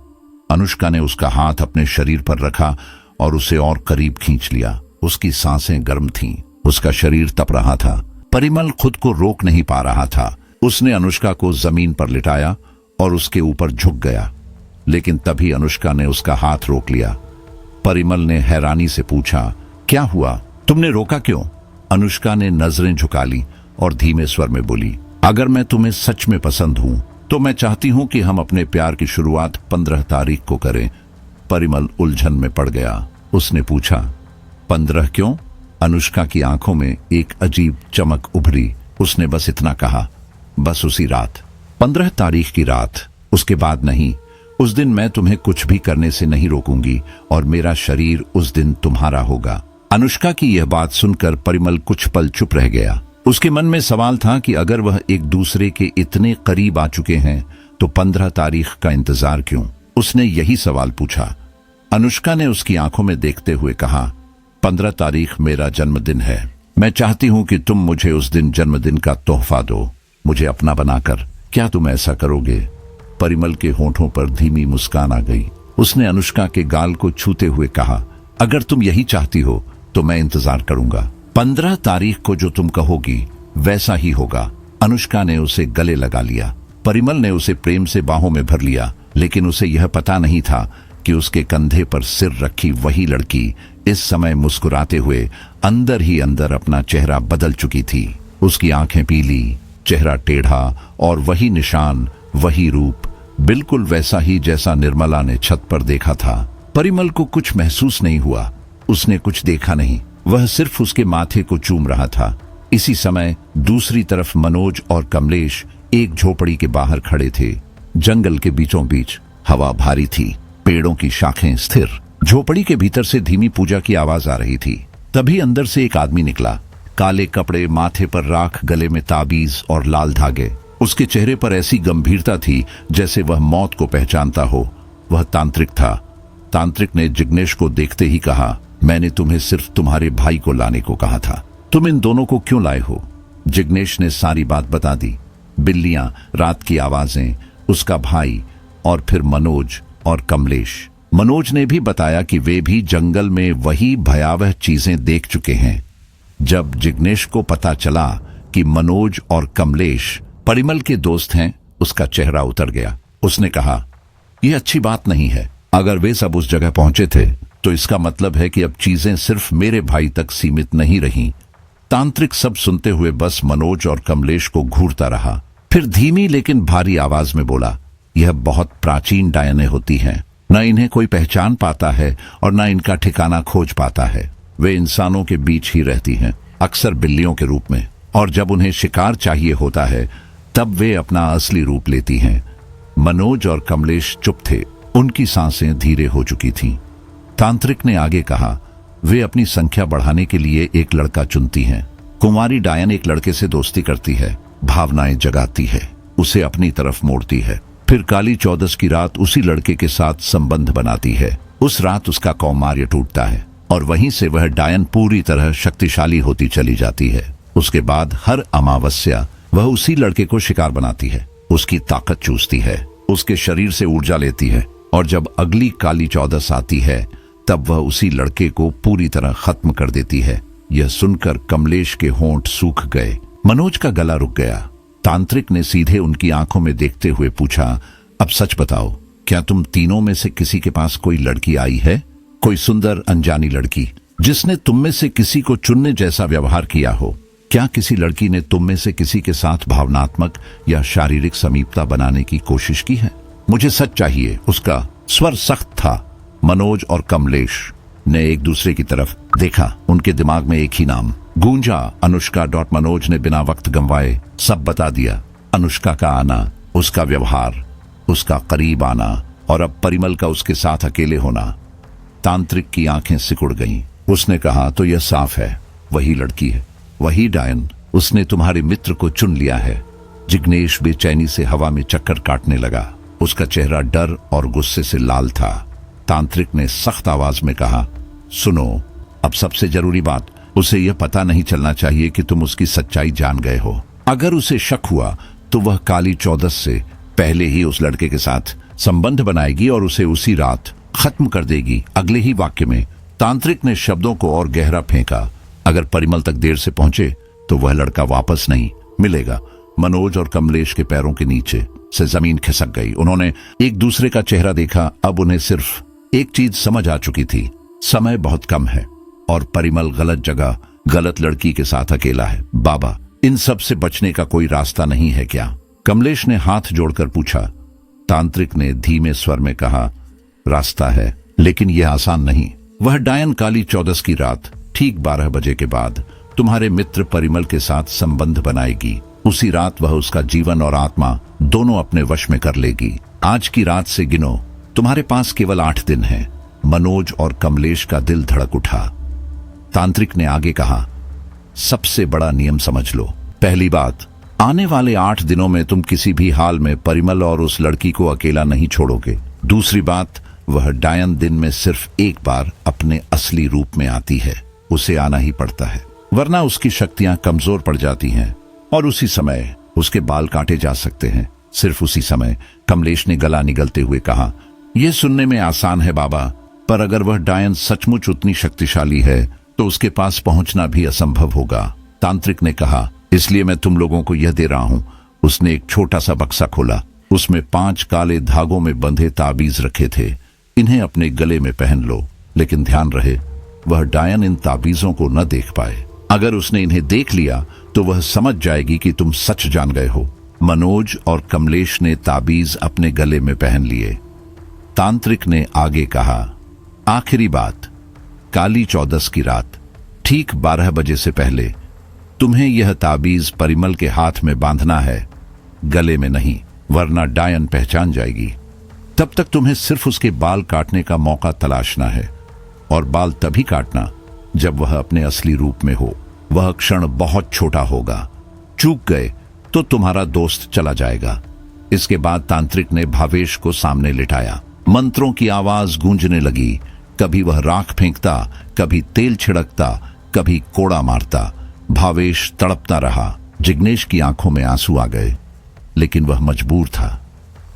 अनुष्का ने उसका हाथ अपने शरीर पर रखा और उसे और करीब खींच लिया। उसकी सांसें गर्म थीं, उसका शरीर तप रहा था। परिमल खुद को रोक नहीं पा रहा था। उसने अनुष्का को जमीन पर लिटाया और उसके ऊपर झुक गया, लेकिन तभी अनुष्का ने उसका हाथ रोक लिया। परिमल ने हैरानी से पूछा, क्या हुआ? तुमने रोका क्यों? अनुष्का ने नजरें झुका ली और धीमे स्वर में बोली, अगर मैं तुम्हें सच में पसंद हूं तो मैं चाहती हूं कि हम अपने प्यार की शुरुआत 15 तारीख को करें। परिमल उलझन में पड़ गया। उसने पूछा, 15 क्यों? अनुष्का की आंखों में एक अजीब चमक उभरी। उसने बस इतना कहा, बस उसी रात, 15 तारीख की रात, उसके बाद नहीं। उस दिन मैं तुम्हें कुछ भी करने से नहीं रोकूंगी और मेरा शरीर उस दिन तुम्हारा होगा। अनुष्का की यह बात सुनकर परिमल कुछ पल चुप रह गया। उसके मन में सवाल था कि अगर वह एक दूसरे के इतने करीब आ चुके हैं तो 15 तारीख का इंतजार क्यों? उसने यही सवाल पूछा। अनुष्का ने उसकी आंखों में देखते हुए कहा, 15 तारीख मेरा जन्मदिन है। मैं चाहती हूं कि तुम मुझे उस दिन जन्मदिन का तोहफा दो, मुझे अपना बनाकर। क्या तुम ऐसा करोगे? परिमल के होंठों पर धीमी मुस्कान आ गई। उसने अनुष्का के गाल को छूते हुए कहा, अगर तुम यही चाहती हो तो मैं इंतजार करूंगा। 15 तारीख को जो तुम कहोगी वैसा ही होगा। अनुष्का ने उसे गले लगा लिया। परिमल ने उसे प्रेम से बाहों में भर लिया, लेकिन उसे यह पता नहीं था कि उसके कंधे पर सिर रखी वही लड़की इस समय मुस्कुराते हुए अंदर ही अंदर अपना चेहरा बदल चुकी थी। उसकी आंखें पीली, चेहरा टेढ़ा और वही निशान, वही रूप, बिल्कुल वैसा ही जैसा निर्मला ने छत पर देखा था। परिमल को कुछ महसूस नहीं हुआ। उसने कुछ देखा नहीं, वह सिर्फ उसके माथे को चूम रहा था। इसी समय दूसरी तरफ मनोज और कमलेश एक झोपड़ी के बाहर खड़े थे। जंगल के बीचों बीच हवा भारी थी, पेड़ों की शाखें स्थिर। झोपड़ी के भीतर से धीमी पूजा की आवाज आ रही थी। तभी अंदर से एक आदमी निकला। काले कपड़े, माथे पर राख, गले में ताबीज और लाल धागे। उसके चेहरे पर ऐसी गंभीरता थी जैसे वह मौत को पहचानता हो। वह तांत्रिक था। तांत्रिक ने जिग्नेश को देखते ही कहा, मैंने तुम्हें सिर्फ तुम्हारे भाई को लाने को कहा था, तुम इन दोनों को क्यों लाए हो? जिग्नेश ने सारी बात बता दी। बिल्लियां, रात की आवाजें, उसका भाई और फिर मनोज और कमलेश। मनोज ने भी बताया कि वे भी जंगल में वही भयावह चीजें देख चुके हैं। जब जिग्नेश को पता चला कि मनोज और कमलेश परिमल के दोस्त हैं, उसका चेहरा उतर गया। उसने कहा, यह अच्छी बात नहीं है। अगर वे सब उस जगह पहुंचे थे तो इसका मतलब है कि अब चीजें सिर्फ मेरे भाई तक सीमित नहीं रहीं। तांत्रिक सब सुनते हुए बस मनोज और कमलेश को घूरता रहा। फिर धीमी लेकिन भारी आवाज में बोला, यह बहुत प्राचीन डायनें होती हैं। न इन्हें कोई पहचान पाता है और न इनका ठिकाना खोज पाता है। वे इंसानों के बीच ही रहती हैं, अक्सर बिल्लियों के रूप में, और जब उन्हें शिकार चाहिए होता है तब वे अपना असली रूप लेती हैं। मनोज और कमलेश चुप थे। उनकी सांसें धीरे हो चुकी थीं। तांत्रिक ने आगे कहा, वे अपनी संख्या बढ़ाने के लिए एक लड़का चुनती हैं। कुमारी डायन एक लड़के से दोस्ती करती है, भावनाएं जगाती है, उसे अपनी तरफ मोड़ती है। फिर काली चौदस की रात उसी लड़के के साथ संबंध बनाती है। उस रात उसका कौमार्य टूटता है और वहीं से वह डायन पूरी तरह शक्तिशाली होती चली जाती है। उसके बाद हर अमावस्या वह उसी लड़के को शिकार बनाती है, उसकी ताकत चूसती है, उसके शरीर से ऊर्जा लेती है, और जब अगली काली चौदस आती है तब वह उसी लड़के को पूरी तरह खत्म कर देती है। यह सुनकर कमलेश के होंठ सूख गए। मनोज का गला रुक गया। तांत्रिक ने सीधे उनकी आंखों में देखते हुए पूछा, अब सच बताओ, क्या तुम तीनों में से किसी के पास कोई लड़की आई है? कोई सुंदर अनजानी लड़की जिसने तुम में से किसी को चुनने जैसा व्यवहार किया हो? क्या किसी लड़की ने तुम में से किसी के साथ भावनात्मक या शारीरिक समीपता बनाने की कोशिश की है? मुझे सच चाहिए। उसका स्वर सख्त था। मनोज और कमलेश ने एक दूसरे की तरफ देखा। उनके दिमाग में एक ही नाम गूंजा, अनुष्का। मनोज ने बिना वक्त गंवाए सब बता दिया। अनुष्का का आना, उसका व्यवहार, उसका करीब आना और अब परिमल का उसके साथ अकेले होना। तांत्रिक की आंखें सिकुड़ गईं। उसने कहा, तो यह साफ है, वही लड़की है, वही डायन उसने तुम्हारे मित्र को चुन लिया है। जिग्नेश बेचैनी से हवा में चक्कर काटने लगा। उसका चेहरा डर और गुस्से से लाल था। तांत्रिक ने सख्त आवाज में कहा, सुनो, अब सबसे जरूरी बात, उसे यह पता नहीं चलना चाहिए कि तुम उसकी सच्चाई जान गए हो। अगर उसे शक हुआ तो वह काली चौदस से पहले ही उस लड़के के साथ संबंध बनाएगी और उसे उसी रात खत्म कर देगी। अगले ही वाक्य में तांत्रिक ने शब्दों को और गहरा फेंका। अगर परिमल तक देर से पहुंचे तो वह लड़का वापस नहीं मिलेगा। मनोज और कमलेश के पैरों के नीचे से जमीन खिसक गई। उन्होंने एक दूसरे का चेहरा देखा। अब उन्हें सिर्फ एक चीज समझ आ चुकी थी, समय बहुत कम है और परिमल गलत जगह गलत लड़की के साथ अकेला है। बाबा, इन सब से बचने का कोई रास्ता नहीं है क्या? कमलेश ने हाथ जोड़कर पूछा। तांत्रिक ने धीमे स्वर में कहा, रास्ता है, लेकिन यह आसान नहीं। वह डायन काली चौदस की रात ठीक 12 बजे के बाद तुम्हारे मित्र परिमल के साथ संबंध बनाएगी। उसी रात वह उसका जीवन और आत्मा दोनों अपने वश में कर लेगी। आज की रात से गिनो, तुम्हारे पास केवल 8 दिन हैं। मनोज और कमलेश का दिल धड़क उठा। तांत्रिक ने आगे कहा, सबसे बड़ा नियम समझ लो। पहली बात, आने वाले 8 दिनों में तुम किसी भी हाल में परिमल और उस लड़की को अकेला नहीं छोड़ोगे। दूसरी बात, वह डायन दिन में सिर्फ एक बार अपने असली रूप में आती है। उसे आना ही पड़ता है, वरना उसकी शक्तियां कमजोर पड़ जाती हैं और उसी समय उसके बाल काटे जा सकते हैं। सिर्फ उसी समय। कमलेश ने गला निगलते हुए कहा, यह सुनने में आसान है बाबा, पर अगर वह डायन सचमुच उतनी शक्तिशाली है तो उसके पास पहुंचना भी असंभव होगा। तांत्रिक ने कहा, इसलिए मैं तुम लोगों को यह दे रहा हूं। उसने एक छोटा सा बक्सा खोला। उसमें 5 काले धागों में बंधे ताबीज रखे थे। इन्हें अपने गले में पहन लो, लेकिन ध्यान रहे वह डायन इन ताबीजों को न देख पाए। अगर उसने इन्हें देख लिया तो वह समझ जाएगी कि तुम सच जान गए हो। मनोज और कमलेश ने ताबीज अपने गले में पहन लिए। तांत्रिक ने आगे कहा, आखिरी बात, काली चौदस की रात ठीक 12 बजे से पहले तुम्हें यह ताबीज परिमल के हाथ में बांधना है, गले में नहीं, वरना डायन पहचान जाएगी। तब तक तुम्हें सिर्फ उसके बाल काटने का मौका तलाशना है, और बाल तभी काटना जब वह अपने असली रूप में हो। वह क्षण बहुत छोटा होगा, चूक गए तो तुम्हारा दोस्त चला जाएगा। इसके बाद तांत्रिक ने भावेश को सामने लिटाया। मंत्रों की आवाज गूंजने लगी। कभी वह राख फेंकता, कभी तेल छिड़कता, कभी कोड़ा मारता। भावेश तड़पता रहा। जिग्नेश की आंखों में आंसू आ गए, लेकिन वह मजबूर था।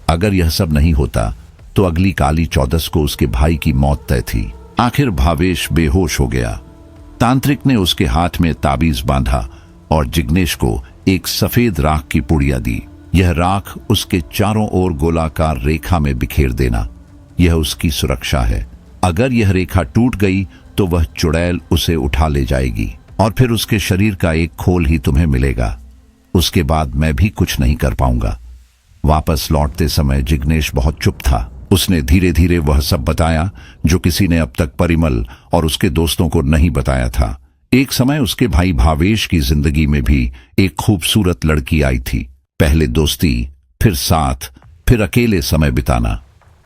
अगर यह सब नहीं होता तो अगली काली चौदस को उसके भाई की मौत तय थी। आखिर भावेश बेहोश हो गया। तांत्रिक ने उसके हाथ में ताबीज बांधा और जिग्नेश को एक सफेद राख की पुड़िया दी। यह राख उसके चारों ओर गोलाकार रेखा में बिखेर देना, यह उसकी सुरक्षा है। अगर यह रेखा टूट गई तो वह चुड़ैल उसे उठा ले जाएगी और फिर उसके शरीर का एक खोल ही तुम्हें मिलेगा। उसके बाद मैं भी कुछ नहीं कर पाऊंगा। वापस लौटते समय जिग्नेश बहुत चुप था। उसने धीरे धीरे वह सब बताया जो किसी ने अब तक परिमल और उसके दोस्तों को नहीं बताया था। एक समय उसके भाई भावेश की जिंदगी में भी एक खूबसूरत लड़की आई थी। पहले दोस्ती, फिर साथ, फिर अकेले समय बिताना।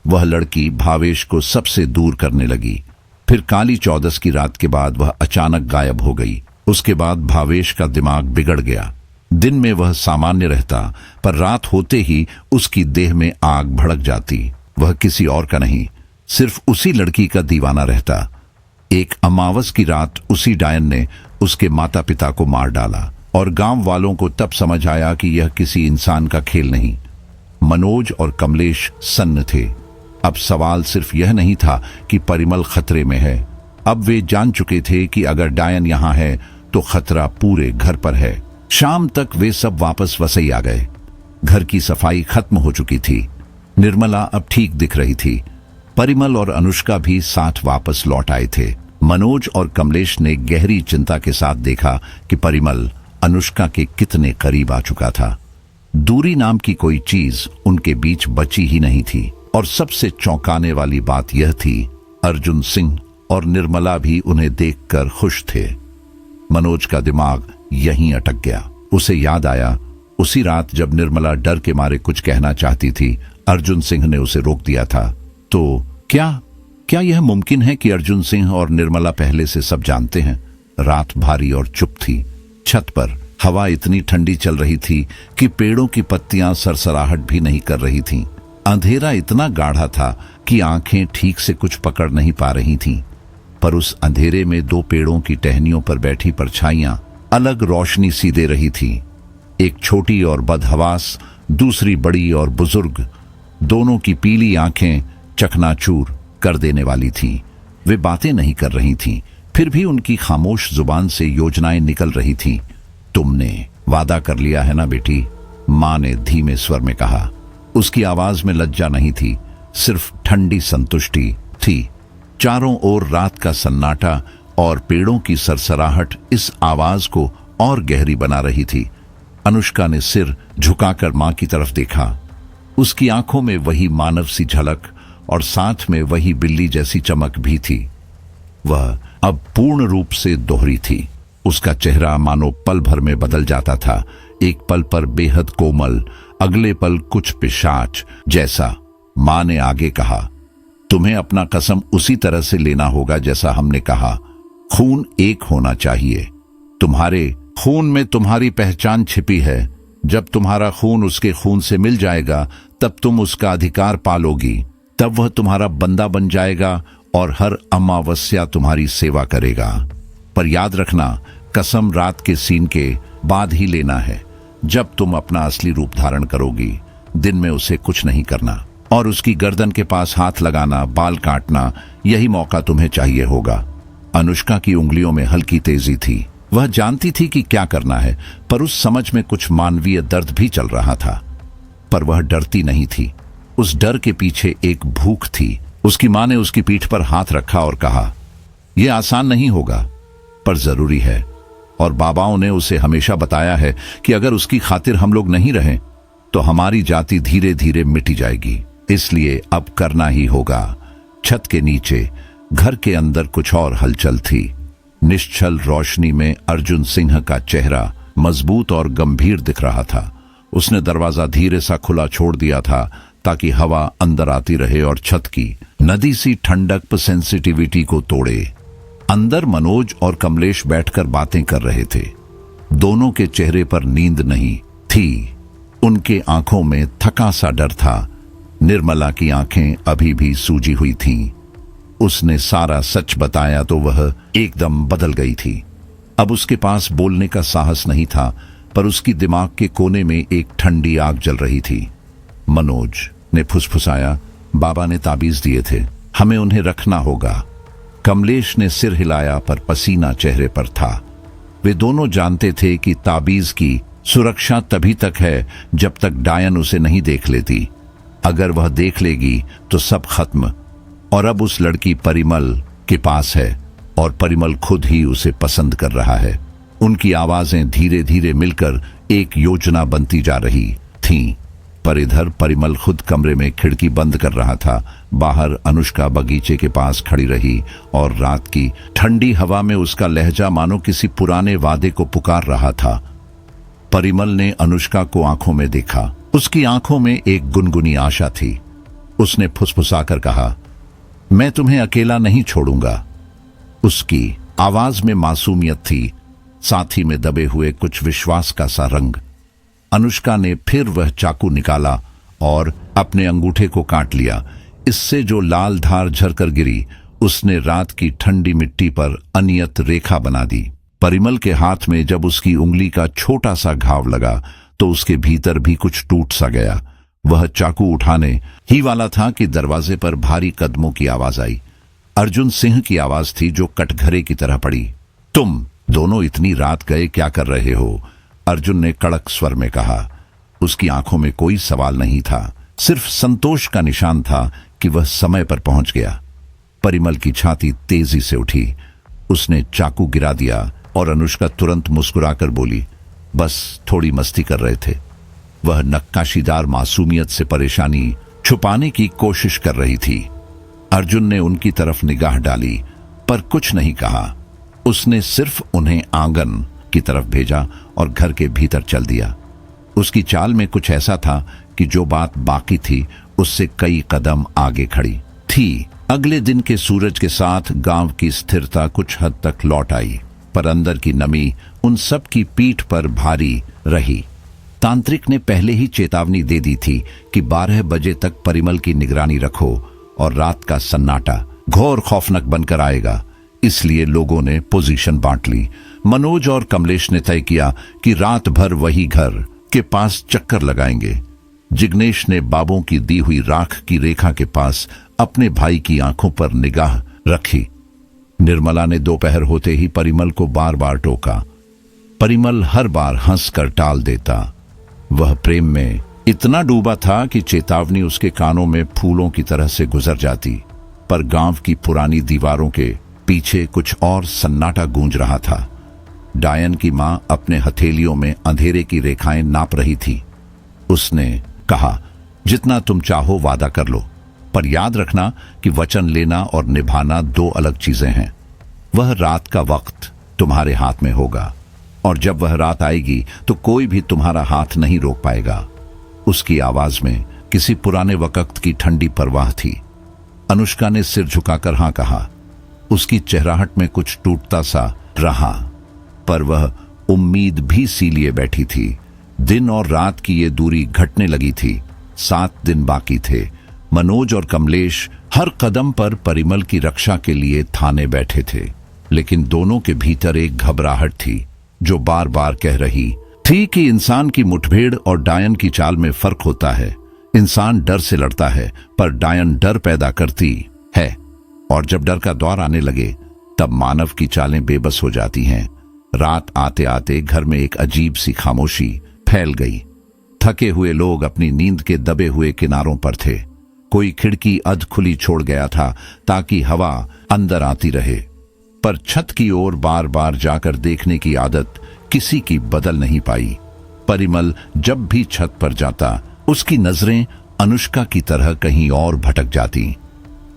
वह लड़की भावेश को सबसे दूर करने लगी। फिर काली चौदस की रात के बाद वह अचानक गायब हो गई। उसके बाद भावेश का दिमाग बिगड़ गया। दिन में वह सामान्य रहता, पर रात होते ही उसकी देह में आग भड़क जाती। वह किसी और का नहीं, सिर्फ उसी लड़की का दीवाना रहता। एक अमावस की रात उसी डायन ने उसके माता पिता को मार डाला और गांव वालों को तब समझ आया कि यह किसी इंसान का खेल नहीं। मनोज और कमलेश सन्न थे। अब सवाल सिर्फ यह नहीं था कि परिमल खतरे में है। अब वे जान चुके थे कि अगर डायन यहां है तो खतरा पूरे घर पर है। शाम तक वे सब वापस वसई आ गए। घर की सफाई खत्म हो चुकी थी। निर्मला अब ठीक दिख रही थी। परिमल और अनुष्का भी साथ वापस लौट आए थे। मनोज और कमलेश ने गहरी चिंता के साथ देखा कि परिमल अनुष्का के कितने करीब आ चुका था। दूरी नाम की कोई चीज उनके बीच बची ही नहीं थी। और सबसे चौंकाने वाली बात यह थी, अर्जुन सिंह और निर्मला भी उन्हें देखकर खुश थे। मनोज का दिमाग यहीं अटक गया। उसे याद आया उसी रात जब निर्मला डर के मारे कुछ कहना चाहती थी, अर्जुन सिंह ने उसे रोक दिया था। तो क्या यह मुमकिन है कि अर्जुन सिंह और निर्मला पहले से सब जानते हैं? रात भारी और चुप थी। छत पर हवा इतनी ठंडी चल रही थी कि पेड़ों की पत्तियां सरसराहट भी नहीं कर रही थीं। अंधेरा इतना गाढ़ा था कि आंखें ठीक से कुछ पकड़ नहीं पा रही थीं। पर उस अंधेरे में दो पेड़ों की टहनियों पर बैठी परछाइयां अलग रोशनी सी दे रही थी। एक छोटी और बदहवास, दूसरी बड़ी और बुजुर्ग। दोनों की पीली आंखें चकनाचूर कर देने वाली थीं। वे बातें नहीं कर रही थीं, फिर भी उनकी खामोश जुबान से योजनाएं निकल रही थीं। तुमने वादा कर लिया है ना बेटी, मां ने धीमे स्वर में कहा। उसकी आवाज में लज्जा नहीं थी, सिर्फ ठंडी संतुष्टि थी। चारों ओर रात का सन्नाटा और पेड़ों की सरसराहट इस आवाज को और गहरी बना रही थी। अनुष्का ने सिर झुकाकर मां की तरफ देखा। उसकी आंखों में वही मानव सी झलक और साथ में वही बिल्ली जैसी चमक भी थी। वह अब पूर्ण रूप से दोहरी थी। उसका चेहरा मानो पल भर में बदल जाता था। एक पल पर बेहद कोमल, अगले पल कुछ पिशाच जैसा। मां ने आगे कहा, तुम्हें अपना कसम उसी तरह से लेना होगा जैसा हमने कहा। खून एक होना चाहिए। तुम्हारे खून में तुम्हारी पहचान छिपी है। जब तुम्हारा खून उसके खून से मिल जाएगा तब तुम उसका अधिकार पालोगी। तब वह तुम्हारा बंदा बन जाएगा और हर अमावस्या तुम्हारी सेवा करेगा। पर याद रखना, कसम रात के सीन के बाद ही लेना है। जब तुम अपना असली रूप धारण करोगी, दिन में उसे कुछ नहीं करना और उसकी गर्दन के पास हाथ लगाना, बाल काटना, यही मौका तुम्हें चाहिए होगा। अनुष्का की उंगलियों में हल्की तेजी थी। वह जानती थी कि क्या करना है, पर उस समझ में कुछ मानवीय दर्द भी चल रहा था। पर वह डरती नहीं थी। उस डर के पीछे एक भूख थी। उसकी मां ने उसकी पीठ पर हाथ रखा और कहा, यह आसान नहीं होगा, पर जरूरी है। और बाबाओं ने उसे हमेशा बताया है कि अगर उसकी खातिर हम लोग नहीं रहें तो हमारी जाति धीरे धीरे मिटी जाएगी। इसलिए अब करना ही होगा। छत के नीचे, घर के अंदर कुछ और हलचल थी। निश्चल रोशनी में अर्जुन सिंह का चेहरा मजबूत और गंभीर दिख रहा था। उसने दरवाजा धीरे सा खुला छोड़ दिया था ताकि हवा अंदर आती रहे और छत की नदी सी ठंडक सेंसिटिविटी को तोड़े। अंदर मनोज और कमलेश बैठकर बातें कर रहे थे। दोनों के चेहरे पर नींद नहीं थी। उनके आंखों में थका सा डर था। निर्मला की आंखें अभी भी सूजी हुई थीं। उसने सारा सच बताया तो वह एकदम बदल गई थी। अब उसके पास बोलने का साहस नहीं था, पर उसकी दिमाग के कोने में एक ठंडी आग जल रही थी। मनोज ने फुसफुसाया, बाबा ने ताबीज दिए थे, हमें उन्हें रखना होगा। कमलेश ने सिर हिलाया, पर पसीना चेहरे पर था। वे दोनों जानते थे कि ताबीज की सुरक्षा तभी तक है जब तक डायन उसे नहीं देख लेती। अगर वह देख लेगी तो सब खत्म। और अब उस लड़की परिमल के पास है और परिमल खुद ही उसे पसंद कर रहा है। उनकी आवाजें धीरे धीरे मिलकर एक योजना बनती जा रही थीं। पर इधर परिमल खुद कमरे में खिड़की बंद कर रहा था। बाहर अनुष्का बगीचे के पास खड़ी रही और रात की ठंडी हवा में उसका लहजा मानो किसी पुराने वादे को पुकार रहा था। परिमल ने अनुष्का को आंखों में देखा। उसकी आंखों में एक गुनगुनी आशा थी। उसने फुसफुसाकर कहा, मैं तुम्हें अकेला नहीं छोड़ूंगा। उसकी आवाज में मासूमियत थी, साथ ही में दबे हुए कुछ विश्वास का सा रंग। अनुष्का ने फिर वह चाकू निकाला और अपने अंगूठे को काट लिया। इससे जो लाल धार झरकर गिरी, उसने रात की ठंडी मिट्टी पर अनियत रेखा बना दी। परिमल के हाथ में जब उसकी उंगली का छोटा सा घाव लगा तो उसके भीतर भी कुछ टूट सा गया। वह चाकू उठाने ही वाला था कि दरवाजे पर भारी कदमों की आवाज आई। अर्जुन सिंह की आवाज थी जो कटघरे की तरह पड़ी। तुम दोनों इतनी रात गए क्या कर रहे हो? अर्जुन ने कड़क स्वर में कहा। उसकी आंखों में कोई सवाल नहीं था, सिर्फ संतोष का निशान था कि वह समय पर पहुंच गया। परिमल की छाती तेजी से उठी। उसने चाकू गिरा दिया और अनुष्का तुरंत मुस्कुराकर बोली, बस थोड़ी मस्ती कर रहे थे। वह नक्काशीदार मासूमियत से परेशानी छुपाने की कोशिश कर रही थी। अर्जुन ने उनकी तरफ निगाह डाली पर कुछ नहीं कहा। उसने सिर्फ उन्हें आंगन की तरफ भेजा और घर के भीतर चल दिया। उसकी चाल में कुछ ऐसा था कि जो बात बाकी थी उससे कई कदम आगे खड़ी थी। अगले दिन के सूरज के साथ गांव की स्थिरता कुछ हद तक लौट आई। पर अंदर की नमी उन सब की पीठ पर भारी रही। तांत्रिक ने पहले ही चेतावनी दे दी थी कि 12 बजे तक परिमल की निगरानी रखो और रात का सन्नाटा घोर खौफनाक बनकर आएगा। इसलिए लोगों ने पोजीशन बांट ली। मनोज और कमलेश ने तय किया कि रात भर वही घर के पास चक्कर लगाएंगे। जिग्नेश ने बाबों की दी हुई राख की रेखा के पास अपने भाई की आंखों पर निगाह रखी। निर्मला ने दोपहर होते ही परिमल को बार बार टोका। परिमल हर बार हंसकर टाल देता। वह प्रेम में इतना डूबा था कि चेतावनी उसके कानों में फूलों की तरह से गुजर जाती। पर गांव की पुरानी दीवारों के पीछे कुछ और सन्नाटा गूंज रहा था। डायन की मां अपने हथेलियों में अंधेरे की रेखाएं नाप रही थी। उसने कहा, जितना तुम चाहो वादा कर लो, पर याद रखना कि वचन लेना और निभाना 2 अलग चीजें हैं। वह रात का वक्त तुम्हारे हाथ में होगा और जब वह रात आएगी तो कोई भी तुम्हारा हाथ नहीं रोक पाएगा। उसकी आवाज में किसी पुराने वक्त की ठंडी परवाह थी। अनुष्का ने सिर झुकाकर हां कहा। उसकी चेहराहट में कुछ टूटता सा रहा, पर वह उम्मीद भी सी लिए बैठी थी। दिन और रात की ये दूरी घटने लगी थी। 7 दिन बाकी थे। मनोज और कमलेश हर कदम पर परिमल की रक्षा के लिए थाने बैठे थे, लेकिन दोनों के भीतर एक घबराहट थी जो बार बार कह रही थी कि इंसान की मुठभेड़ और डायन की चाल में फर्क होता है। इंसान डर से लड़ता है, पर डायन डर पैदा करती है, और जब डर का दौर आने लगे तब मानव की चालें बेबस हो जाती हैं। रात आते आते घर में एक अजीब सी खामोशी फैल गई। थके हुए लोग अपनी नींद के दबे हुए किनारों पर थे। कोई खिड़की अध खुली छोड़ गया था ताकि हवा अंदर आती रहे, पर छत की ओर बार बार जाकर देखने की आदत किसी की बदल नहीं पाई। परिमल जब भी छत पर जाता, उसकी नजरें अनुष्का की तरह कहीं और भटक जाती।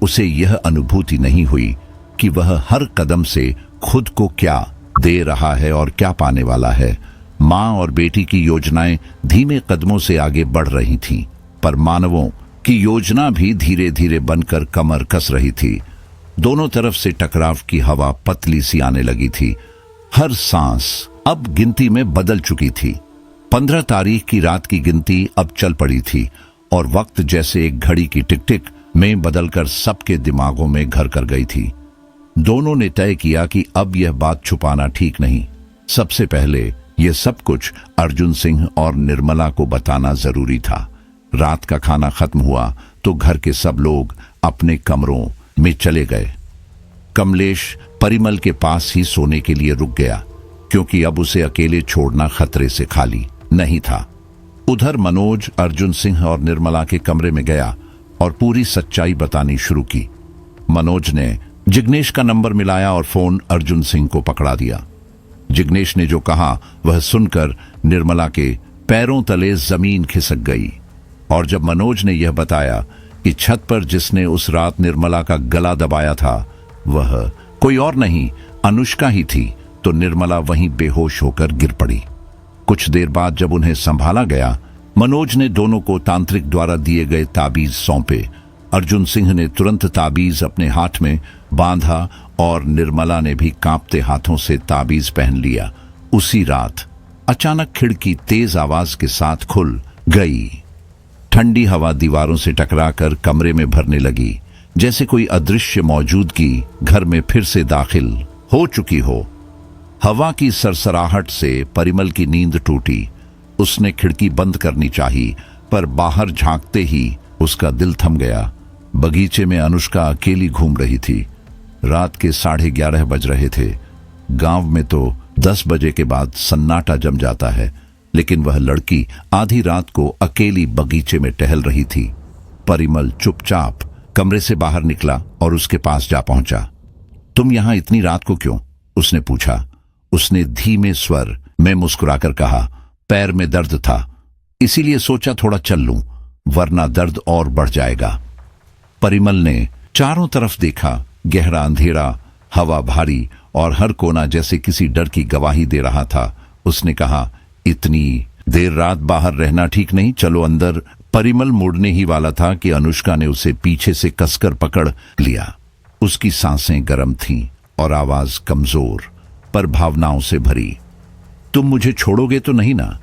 उसे यह अनुभूति नहीं हुई कि वह हर कदम से खुद को क्या दे रहा है और क्या पाने वाला है। मां और बेटी की योजनाएं धीमे कदमों से आगे बढ़ रही थीं, पर मानवों की योजना भी धीरे धीरे बनकर कमर कस रही थी। दोनों तरफ से टकराव की हवा पतली सी आने लगी थी। हर सांस अब गिनती में बदल चुकी थी। 15 तारीख की रात की गिनती अब चल पड़ी थी और वक्त जैसे एक घड़ी की टिक टिक में बदलकर सबके दिमागों में घर कर गई थी। दोनों ने तय किया कि अब यह बात छुपाना ठीक नहीं। सबसे पहले यह सब कुछ अर्जुन सिंह और निर्मला को बताना जरूरी था। रात का खाना खत्म हुआ तो घर के सब लोग अपने कमरों में चले गए। कमलेश परिमल के पास ही सोने के लिए रुक गया, क्योंकि अब उसे अकेले छोड़ना खतरे से खाली नहीं था। उधर मनोज अर्जुन सिंह और निर्मला के कमरे में गया और पूरी सच्चाई बतानी शुरू की। मनोज ने जिग्नेश का नंबर मिलाया और फोन अर्जुन सिंह को पकड़ा दिया। जिग्नेश ने जो कहा वह सुनकर निर्मला के पैरों तले जमीन खिसक गई, और जब मनोज ने यह बताया कि छत पर जिसने उस रात निर्मला का गला दबाया था वह कोई और नहीं अनुष्का ही थी, तो निर्मला वहीं बेहोश होकर गिर पड़ी। कुछ देर बाद जब उन्हें संभाला गया, मनोज ने दोनों को तांत्रिक द्वारा दिए गए ताबीज सौंपे। अर्जुन सिंह ने तुरंत ताबीज अपने हाथ में बांधा और निर्मला ने भी कांपते हाथों से ताबीज पहन लिया। उसी रात अचानक खिड़की तेज आवाज के साथ खुल गई। ठंडी हवा दीवारों से टकराकर कमरे में भरने लगी, जैसे कोई अदृश्य मौजूदगी घर में फिर से दाखिल हो चुकी हो। हवा की सरसराहट से परिमल की नींद टूटी। उसने खिड़की बंद करनी चाहिए, पर बाहर झांकते ही उसका दिल थम गया। बगीचे में अनुष्का अकेली घूम रही थी। रात के 11:30 बज रहे थे। गांव में तो 10 बजे के बाद सन्नाटा जम जाता है, लेकिन वह लड़की आधी रात को अकेली बगीचे में टहल रही थी। परिमल चुपचाप कमरे से बाहर निकला और उसके पास जा पहुंचा। तुम यहां इतनी रात को क्यों? उसने पूछा। उसने धीमे स्वर में मुस्कुराकर कहा, पैर में दर्द था, इसीलिए सोचा थोड़ा चल लूं, वरना दर्द और बढ़ जाएगा। परिमल ने चारों तरफ देखा। गहरा अंधेरा, हवा भारी और हर कोना जैसे किसी डर की गवाही दे रहा था। उसने कहा, इतनी देर रात बाहर रहना ठीक नहीं, चलो अंदर। परिमल मुड़ने ही वाला था कि अनुष्का ने उसे पीछे से कसकर पकड़ लिया। उसकी सांसें गर्म थीं और आवाज कमजोर। पर भावनाओं से भरी। तुम मुझे छोड़ोगे तो नहीं ना?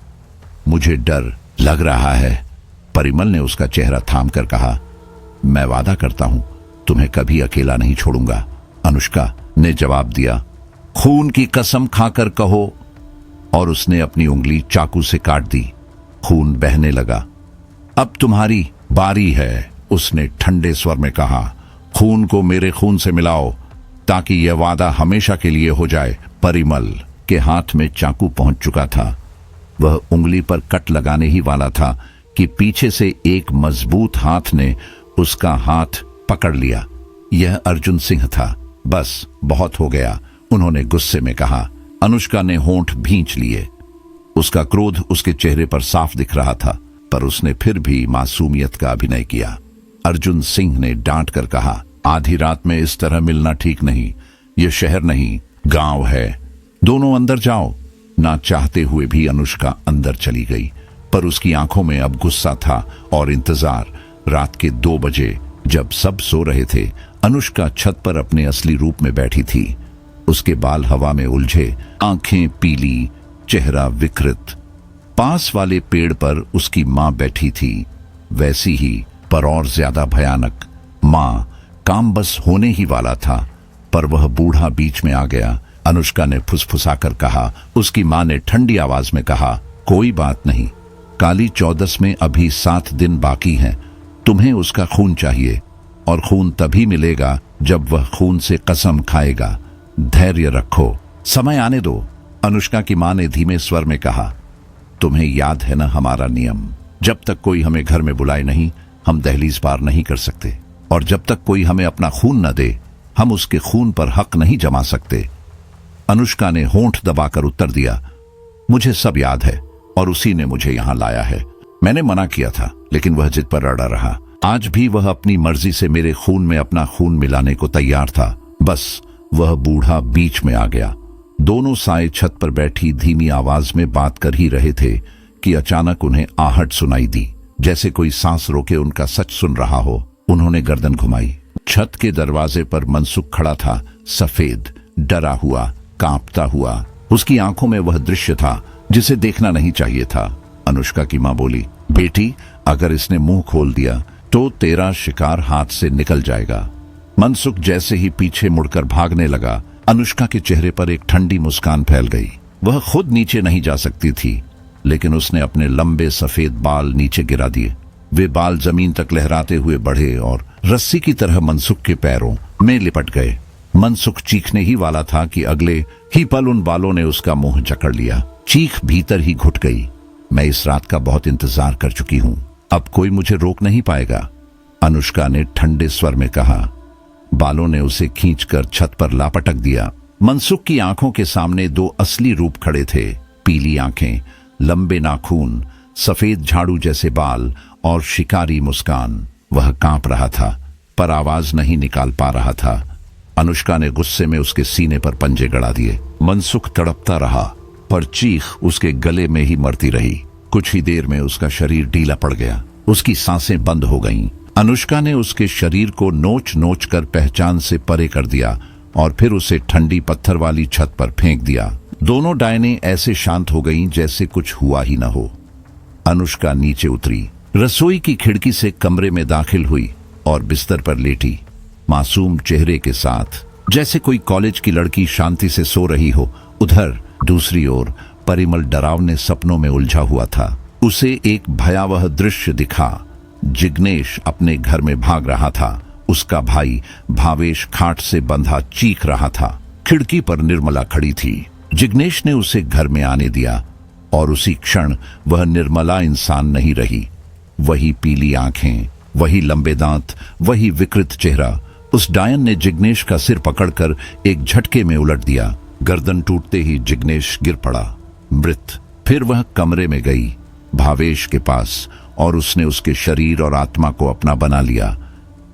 मुझे डर लग रहा है। परिमल ने उसका चेहरा थाम कर कहा, मैं वादा करता हूं तुम्हें कभी अकेला नहीं छोड़ूंगा। अनुष्का ने जवाब दिया, खून की कसम खाकर कहो। और उसने अपनी उंगली चाकू से काट दी। खून बहने लगा। अब तुम्हारी बारी है, उसने ठंडे स्वर में कहा। खून को मेरे खून से मिलाओ ताकि यह वादा हमेशा के लिए हो जाए। परिमल के हाथ में चाकू पहुंच चुका था। वह उंगली पर कट लगाने ही वाला था कि पीछे से एक मजबूत हाथ ने उसका हाथ पकड़ लिया। यह अर्जुन सिंह था। बस बहुत हो गया, उन्होंने गुस्से में कहा। अनुष्का ने होंठ भींच लिए। उसका क्रोध उसके चेहरे पर साफ दिख रहा था, पर उसने फिर भी मासूमियत का अभिनय किया। अर्जुन सिंह ने डांट कर कहा, आधी रात में इस तरह मिलना ठीक नहीं। यह शहर नहीं, गांव है। दोनों अंदर जाओ। ना चाहते हुए भी अनुष्का अंदर चली गई, पर उसकी आंखों में अब गुस्सा था और इंतजार। रात के 2 बजे जब सब सो रहे थे, अनुष्का छत पर अपने असली रूप में बैठी थी। उसके बाल हवा में उलझे, आंखें पीली, चेहरा विकृत। पास वाले पेड़ पर उसकी मां बैठी थी, वैसी ही पर और ज्यादा भयानक। मां काम बस होने ही वाला था, पर वह बूढ़ा बीच में आ गया। अनुष्का ने फुसफुसाकर कहा। उसकी मां ने ठंडी आवाज में कहा, कोई बात नहीं, काली चौदस में अभी 7 दिन बाकी हैं। तुम्हें उसका खून चाहिए, और खून तभी मिलेगा जब वह खून से कसम खाएगा। धैर्य रखो, समय आने दो। अनुष्का की मां ने धीमे स्वर में कहा, तुम्हें याद है ना हमारा नियम? जब तक कोई हमें घर में बुलाए नहीं, हम दहलीज पार नहीं कर सकते। और जब तक कोई हमें अपना खून न दे, हम उसके खून पर हक नहीं जमा सकते। अनुष्का ने होंठ दबाकर उत्तर दिया, मुझे सब याद है, और उसी ने मुझे यहां लाया है। मैंने मना किया था, लेकिन वह जिद पर अड़ा रहा। आज भी वह अपनी मर्जी से मेरे खून में अपना खून मिलाने को तैयार था। बस वह बूढ़ा बीच में आ गया। दोनों साए छत पर बैठी धीमी आवाज में बात कर ही रहे थे कि अचानक उन्हें आहट सुनाई दी, जैसे कोई सांस रोके उनका सच सुन रहा हो। उन्होंने गर्दन घुमाई। छत के दरवाजे पर मनसुख खड़ा था, सफेद, डरा हुआ, कांपता हुआ। उसकी आंखों में वह दृश्य था जिसे देखना नहीं चाहिए था। अनुष्का की मां बोली, बेटी, अगर इसने मुंह खोल दिया तो तेरा शिकार हाथ से निकल जाएगा। मनसुख जैसे ही पीछे मुड़कर भागने लगा, अनुष्का के चेहरे पर एक ठंडी मुस्कान फैल गई। वह खुद नीचे नहीं जा सकती थी, लेकिन उसने अपने लंबे सफेद बाल नीचे गिरा दिए। वे बाल जमीन तक लहराते हुए बढ़े और रस्सी की तरह मनसुख के पैरों में लिपट गए। मनसुख चीखने ही वाला था कि अगले ही पल उन बालों ने उसका मुंह जकड़ लिया। चीख भीतर ही घुट गई। मैं इस रात का बहुत इंतजार कर चुकी हूं, अब कोई मुझे रोक नहीं पाएगा, अनुष्का ने ठंडे स्वर में कहा। बालों ने उसे खींचकर छत पर लापटक दिया। मनसुख की आंखों के सामने 2 असली रूप खड़े थे, पीली आंखें, लंबे नाखून, सफेद झाड़ू जैसे बाल और शिकारी मुस्कान। वह कांप रहा था, पर आवाज नहीं निकाल पा रहा था। अनुष्का ने गुस्से में उसके सीने पर पंजे गड़ा दिए। मनसुख तड़पता रहा, पर चीख उसके गले में ही मरती रही। कुछ ही देर में उसका शरीर ढीला पड़ गया, उसकी सांसें बंद हो गईं। अनुष्का ने उसके शरीर को नोच नोच कर पहचान से परे कर दिया और फिर उसे ठंडी पत्थर वाली छत पर फेंक दिया। दोनों डायनें ऐसे शांत हो गईं जैसे कुछ हुआ ही न हो। अनुष्का नीचे उतरी, रसोई की खिड़की से कमरे में दाखिल हुई और बिस्तर पर लेटी, मासूम चेहरे के साथ, जैसे कोई कॉलेज की लड़की शांति से सो रही हो। उधर दूसरी ओर परिमल डरावने सपनों में उलझा हुआ था। उसे एक भयावह दृश्य दिखा। जिग्नेश अपने घर में भाग रहा था। उसका भाई भावेश खाट से बंधा चीख रहा था। खिड़की पर निर्मला खड़ी थी। जिग्नेश ने उसे घर में आने दिया और उसी क्षण वह निर्मला इंसान नहीं रही। वही पीली आंखें, वही लंबे दांत, वही विकृत चेहरा। उस डायन ने जिग्नेश का सिर पकड़कर एक झटके में उलट दिया। गर्दन टूटते ही जिग्नेश गिर पड़ा मृत। फिर वह कमरे में गई भावेश के पास और उसने उसके शरीर और आत्मा को अपना बना लिया।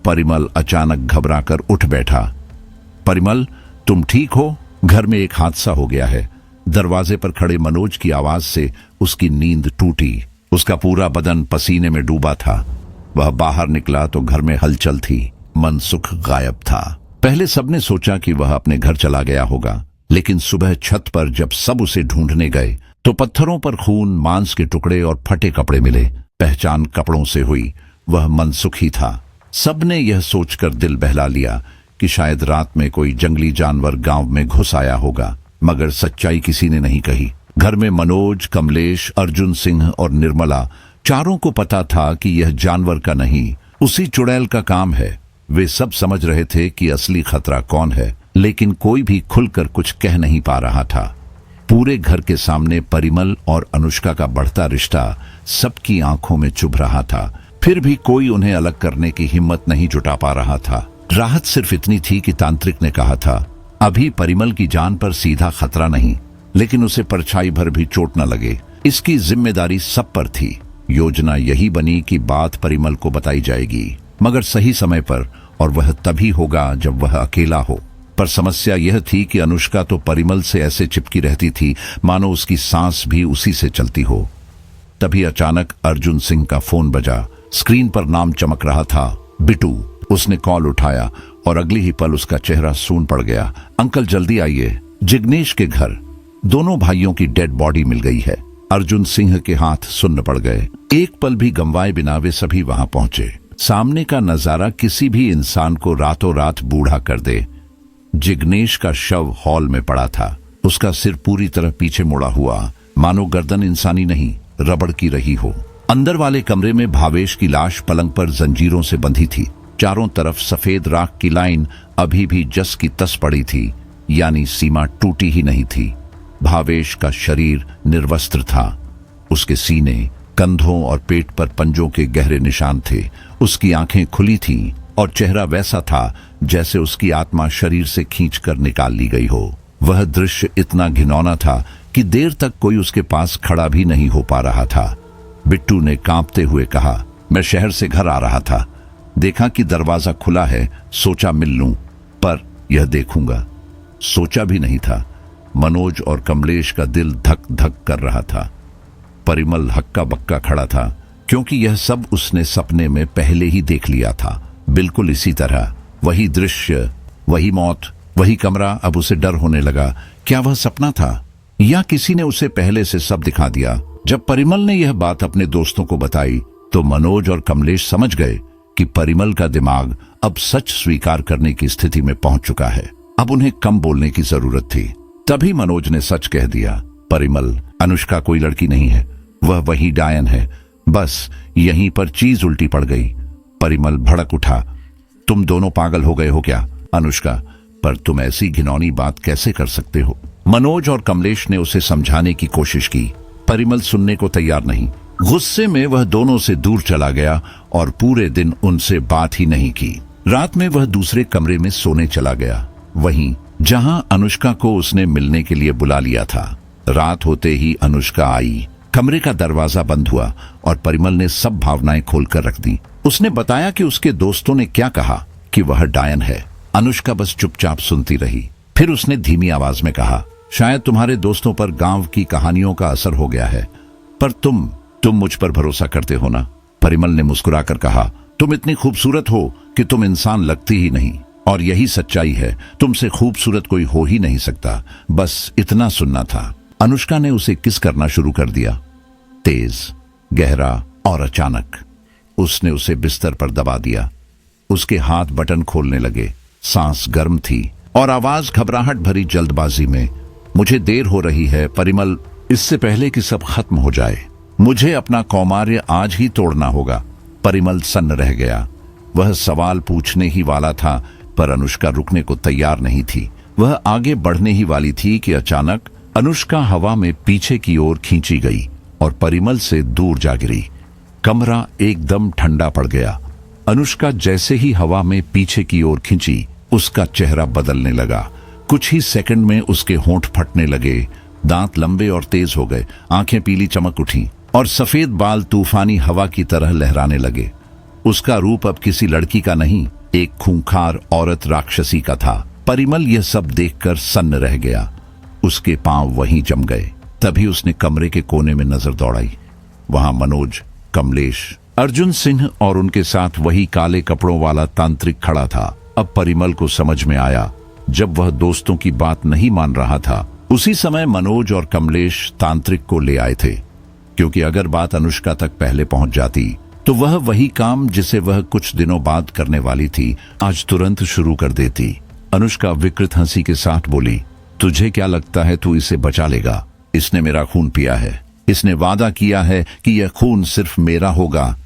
परिमल अचानक घबराकर उठ बैठा। परिमल, तुम ठीक हो? घर में एक हादसा हो गया है। दरवाजे पर खड़े मनोज की आवाज से उसकी नींद टूटी। उसका पूरा बदन पसीने में डूबा था। वह बाहर निकला तो घर में हलचल थी। मनसुख गायब था। पहले सबने सोचा कि वह अपने घर चला गया होगा, लेकिन सुबह छत पर जब सब उसे ढूंढने गए तो पत्थरों पर खून, मांस के टुकड़े और फटे कपड़े मिले। पहचान कपड़ों से हुई, वह मनसुखी था। सबने यह सोचकर दिल बहला लिया कि शायद रात में कोई जंगली जानवर गांव में घुस आया होगा, मगर सच्चाई किसी ने नहीं कही। घर में मनोज, कमलेश, अर्जुन सिंह और निर्मला चारों को पता था कि यह जानवर का नहीं, उसी चुड़ैल का काम है। वे सब समझ रहे थे कि असली खतरा कौन है, लेकिन कोई भी खुलकर कुछ कह नहीं पा रहा था। पूरे घर के सामने परिमल और अनुष्का का बढ़ता रिश्ता सबकी आंखों में चुभ रहा था, फिर भी कोई उन्हें अलग करने की हिम्मत नहीं जुटा पा रहा था। राहत सिर्फ इतनी थी कि तांत्रिक ने कहा था, अभी परिमल की जान पर सीधा खतरा नहीं, लेकिन उसे परछाई भर भी चोट न लगे, इसकी जिम्मेदारी सब पर थी। योजना यही बनी कि बात परिमल को बताई जाएगी, मगर सही समय पर, और वह तभी होगा जब वह अकेला हो। पर समस्या यह थी कि अनुष्का तो परिमल से ऐसे चिपकी रहती थी मानो उसकी सांस भी उसी से चलती हो। तभी अचानक अर्जुन सिंह का फोन बजा। स्क्रीन पर नाम चमक रहा था, बिट्टू। उसने कॉल उठाया और अगले ही पल उसका चेहरा सून पड़ गया। अंकल जल्दी आइए, जिग्नेश के घर दोनों भाइयों की डेड बॉडी मिल गई है। अर्जुन सिंह के हाथ सुन्न पड़ गए। एक पल भी गंवाए बिना वे सभी वहां पहुंचे। सामने का नजारा किसी भी इंसान को रातों रात बूढ़ा कर दे। जिग्नेश का शव हॉल में पड़ा था, उसका सिर पूरी तरह पीछे मुड़ा हुआ, मानो गर्दन इंसानी नहीं रबड़ की रही हो। अंदर वाले कमरे में भावेश की लाश पलंग पर जंजीरों से बंधी थी। चारों तरफ सफेद राख की लाइन अभी भी जस की तस पड़ी थी, यानी सीमा टूटी ही नहीं थी। भावेश का शरीर निर्वस्त्र था। उसके सीने, कंधों और पेट पर पंजों के गहरे निशान थे। उसकी आंखें खुली थीं और चेहरा वैसा था जैसे उसकी आत्मा शरीर से खींचकर निकाल ली गई हो। वह दृश्य इतना घिनौना था कि देर तक कोई उसके पास खड़ा भी नहीं हो पा रहा था। बिट्टू ने कांपते हुए कहा, मैं शहर से घर आ रहा था, देखा कि दरवाजा खुला है, सोचा मिल लूं, पर यह देखूंगा। सोचा भी नहीं था। मनोज और कमलेश का दिल धक धक कर रहा था। परिमल हक्का बक्का खड़ा था, क्योंकि यह सब उसने सपने में पहले ही देख लिया था। बिल्कुल इसी तरह, वही दृश्य, वही मौत, वही कमरा। अब उसे डर होने लगा, क्या वह सपना था या किसी ने उसे पहले से सब दिखा दिया। जब परिमल ने यह बात अपने दोस्तों को बताई तो मनोज और कमलेश समझ गए कि परिमल का दिमाग अब सच स्वीकार करने की स्थिति में पहुंच चुका है। अब उन्हें कम बोलने की जरूरत थी। तभी मनोज ने सच कह दिया, परिमल, अनुष्का कोई लड़की नहीं है, वह वही डायन है। बस यहीं पर चीज उल्टी पड़ गई। परिमल भड़क उठा, तुम दोनों पागल हो गए हो क्या? अनुष्का, पर तुम ऐसी घिनौनी बात कैसे कर सकते हो? मनोज और कमलेश ने उसे समझाने की कोशिश की। परिमल सुनने को तैयार नहीं। गुस्से में वह दोनों से दूर चला गया और पूरे दिन उनसे बात ही नहीं की। रात में वह दूसरे कमरे में सोने चला गया, वहीं जहां अनुष्का को उसने मिलने के लिए बुला लिया था। रात होते ही अनुष्का आई। कमरे का दरवाजा बंद हुआ और परिमल ने सब भावनाएं खोलकर रख दी। उसने बताया कि उसके दोस्तों ने क्या कहा कि वह डायन है। अनुष्का बस चुपचाप सुनती रही। फिर उसने धीमी आवाज में कहा, शायद तुम्हारे दोस्तों पर गांव की कहानियों का असर हो गया है, पर तुम मुझ पर भरोसा करते हो ना? परिमल ने मुस्कुराकर कहा, तुम इतनी खूबसूरत हो कि तुम इंसान लगती ही नहीं, और यही सच्चाई है। तुमसे खूबसूरत कोई हो ही नहीं सकता। बस इतना सुनना था। अनुष्का ने उसे किस करना शुरू कर दिया, तेज, गहरा और अचानक। उसने उसे बिस्तर पर दबा दिया। उसके हाथ बटन खोलने लगे। सांस गर्म थी और आवाज घबराहट भरी जल्दबाजी में, मुझे देर हो रही है परिमल, इससे पहले कि सब खत्म हो जाए। मुझे अपना कौमार्य आज ही तोड़ना होगा। परिमल सन्न रह गया। वह सवाल पूछने ही वाला था, पर अनुष्का रुकने को तैयार नहीं थी। वह आगे बढ़ने ही वाली थी कि अचानक अनुष्का हवा में पीछे की ओर खींची गई और परिमल से दूर जा गिरी। कमरा एकदम ठंडा पड़ गया। अनुष्का जैसे ही हवा में पीछे की ओर खींची, उसका चेहरा बदलने लगा। कुछ ही सेकंड में उसके होंठ फटने लगे, दांत लंबे और तेज हो गए, आंखें पीली चमक उठी और सफेद बाल तूफानी हवा की तरह लहराने लगे। उसका रूप अब किसी लड़की का नहीं, एक खूंखार औरत राक्षसी का था। परिमल यह सब देखकर सन्न रह गया। उसके पांव वहीं जम गए। तभी उसने कमरे के कोने में नजर दौड़ाई। वहां मनोज, कमलेश, अर्जुन सिंह और उनके साथ वही काले कपड़ों वाला तांत्रिक खड़ा था। अब परिमल को समझ में आया, जब वह दोस्तों की बात नहीं मान रहा था, उसी समय मनोज और कमलेश तांत्रिक को ले आए थे, क्योंकि अगर बात अनुष्का तक पहले पहुंच जाती तो वह वही काम जिसे वह कुछ दिनों बाद करने वाली थी आज तुरंत शुरू कर देती। अनुष्का विकृत हंसी के साथ बोली, तुझे क्या लगता है तू इसे बचा लेगा? इसने मेरा खून पिया है, इसने वादा किया है कि यह खून सिर्फ मेरा होगा,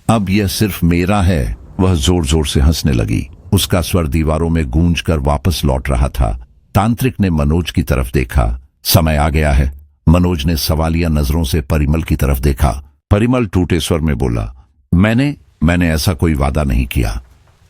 अब यह सिर्फ मेरा है। वह जोर जोर से हंसने लगी। उसका स्वर दीवारों में गूंज कर वापस लौट रहा था। तांत्रिक ने मनोज की तरफ देखा। समय आ गया है। मनोज ने सवालिया नजरों से परिमल की तरफ देखा। परिमल टूटे स्वर में बोला, मैंने ऐसा कोई वादा नहीं किया।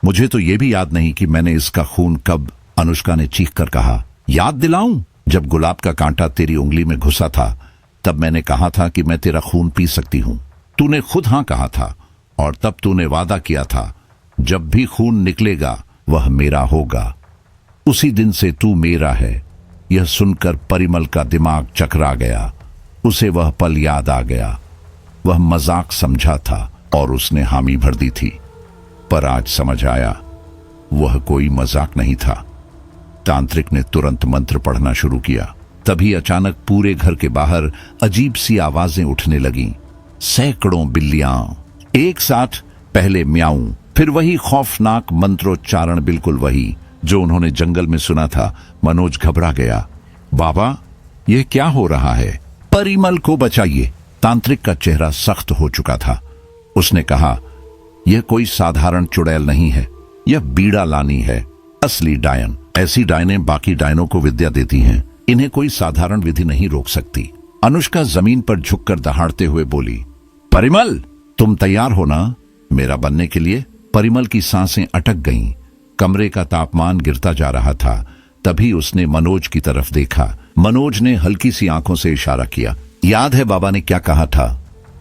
मुझे तो यह भी याद नहीं कि मैंने इसका खून कब। अनुष्का ने चीख कर कहा, याद दिलाऊं? जब गुलाब का कांटा तेरी उंगली में घुसा था तब मैंने कहा था कि मैं तेरा खून पी सकती हूं। तूने खुद हां कहा था और तब तूने वादा किया था जब भी खून निकलेगा वह मेरा होगा। उसी दिन से तू मेरा है। यह सुनकर परिमल का दिमाग चकरा गया। उसे वह पल याद आ गया। वह मजाक समझा था और उसने हामी भर दी थी, पर आज समझ आया वह कोई मजाक नहीं था। तांत्रिक ने तुरंत मंत्र पढ़ना शुरू किया। तभी अचानक पूरे घर के बाहर अजीब सी आवाजें उठने लगीं। सैकड़ों बिल्लियां एक साथ, पहले म्याऊं, फिर वही खौफनाक मंत्रोच्चारण, बिल्कुल वही जो उन्होंने जंगल में सुना था। मनोज घबरा गया। बाबा, यह क्या हो रहा है? परिमल को बचाइए। तांत्रिक का चेहरा सख्त हो चुका था। उसने कहा, यह कोई साधारण चुड़ैल नहीं है, यह बीड़ा लानी है, असली डायन। ऐसी डायनें बाकी डायनों को विद्या देती हैं। इन्हें कोई साधारण विधि नहीं रोक सकती। अनुष्का जमीन पर झुककर दहाड़ते हुए बोली, परिमल, तुम तैयार हो ना मेरा बनने के लिए? परिमल की सांसें अटक गईं। कमरे का तापमान गिरता जा रहा था। तभी उसने मनोज की तरफ देखा। मनोज ने हल्की सी आंखों से इशारा किया। याद है बाबा ने क्या कहा था?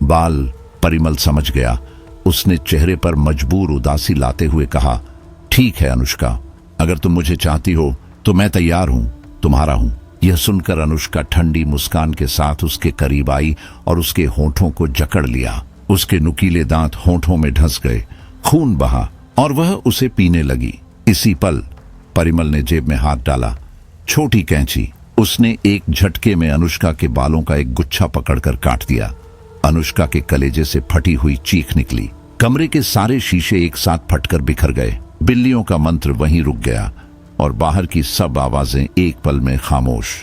बाल। परिमल समझ गया। उसने चेहरे पर मजबूर उदासी लाते हुए कहा, ठीक है अनुष्का, अगर तुम मुझे चाहती हो तो मैं तैयार हूं, तुम्हारा हूं। यह सुनकर अनुष्का ठंडी मुस्कान के साथ उसके करीब आई और उसके होठों को जकड़ लिया। उसके नुकीले दांत होठों में ढस गए। खून बहा और वह उसे पीने लगी। इसी पल परिमल ने जेब में हाथ डाला। छोटी कैंची। उसने एक झटके में अनुष्का के बालों का एक गुच्छा पकड़कर काट दिया। अनुष्का के कलेजे से फटी हुई चीख निकली। कमरे के सारे शीशे एक साथ फटकर बिखर गए। बिल्लियों का मंत्र वहीं रुक गया और बाहर की सब आवाजें एक पल में खामोश।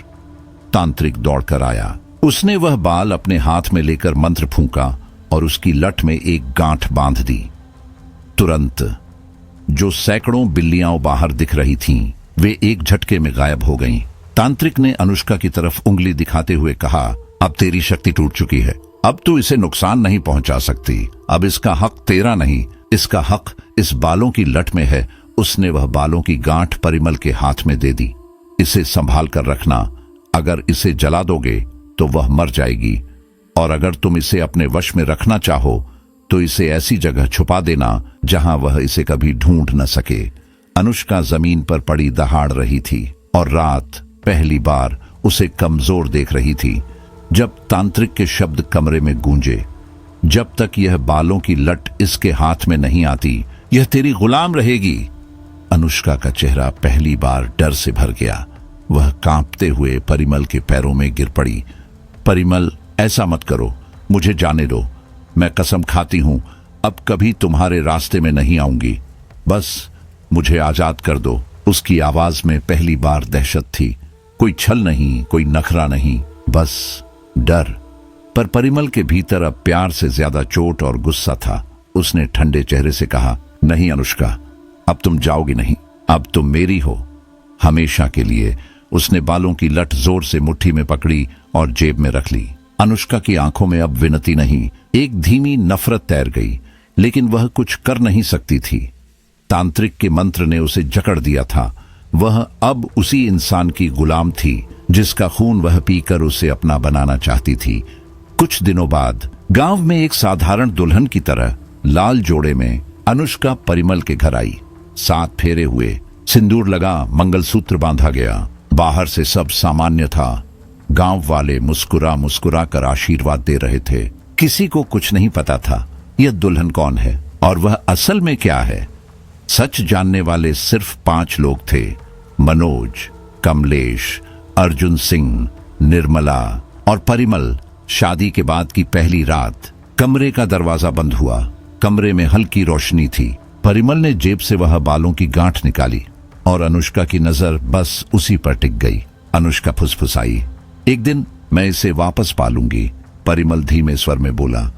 तांत्रिक दौड़कर आया। उसने वह बाल अपने हाथ में लेकर मंत्र फूंका और उसकी लठ में एक गांठ बांध दी। तुरंत जो सैकड़ों बिल्लियां बाहर दिख रही थीं, वे एक झटके में गायब हो गईं। तांत्रिक ने अनुष्का की तरफ उंगली दिखाते हुए कहा, अब तेरी शक्ति टूट चुकी है। अब तू इसे नुकसान नहीं पहुंचा सकती। अब इसका हक तेरा नहीं, इसका हक इस बालों की लठ में है। उसने वह बालों की गांठ परिमल के हाथ में दे दी। इसे संभाल कर रखना। अगर इसे जला दोगे तो वह मर जाएगी, और अगर तुम इसे अपने वश में रखना चाहो तो इसे ऐसी जगह छुपा देना जहां वह इसे कभी ढूंढ न सके। अनुष्का जमीन पर पड़ी दहाड़ रही थी और रात पहली बार उसे कमजोर देख रही थी। जब तांत्रिक के शब्द कमरे में गूंजे, जब तक यह बालों की लट इसके हाथ में नहीं आती, यह तेरी गुलाम रहेगी। अनुष्का का चेहरा पहली बार डर से भर गया। वह कांपते हुए परिमल के पैरों में गिर पड़ी। परिमल, ऐसा मत करो, मुझे जाने दो। मैं कसम खाती हूं अब कभी तुम्हारे रास्ते में नहीं आऊंगी। बस मुझे आजाद कर दो। उसकी आवाज में पहली बार दहशत थी। कोई छल नहीं, कोई नखरा नहीं, बस डर। पर परिमल के भीतर अब प्यार से ज्यादा चोट और गुस्सा था। उसने ठंडे चेहरे से कहा, नहीं अनुष्का, अब तुम जाओगी नहीं। अब तुम मेरी हो, हमेशा के लिए। उसने बालों की लट जोर से मुट्ठी में पकड़ी और जेब में रख ली। अनुष्का की आंखों में अब विनती नहीं, एक धीमी नफरत तैर गई, लेकिन वह कुछ कर नहीं सकती थी। तांत्रिक के मंत्र ने उसे जकड़ दिया था। वह अब उसी इंसान की गुलाम थी जिसका खून वह पीकर उसे अपना बनाना चाहती थी। कुछ दिनों बाद गांव में एक साधारण दुल्हन की तरह लाल जोड़े में अनुष्का परिमल के घर आई। 7 फेरे हुए, सिंदूर लगा, मंगलसूत्र बांधा गया। बाहर से सब सामान्य था। गांव वाले मुस्कुरा मुस्कुरा कर आशीर्वाद दे रहे थे। किसी को कुछ नहीं पता था यह दुल्हन कौन है और वह असल में क्या है। सच जानने वाले सिर्फ 5 लोग थे, मनोज, कमलेश, अर्जुन सिंह, निर्मला और परिमल। शादी के बाद की पहली रात। कमरे का दरवाजा बंद हुआ। कमरे में हल्की रोशनी थी। परिमल ने जेब से वह बालों की गांठ निकाली और अनुष्का की नजर बस उसी पर टिक गई। अनुष्का फुसफुसाई, एक दिन मैं इसे वापस पालूंगी। परिमल धीमे स्वर में बोला,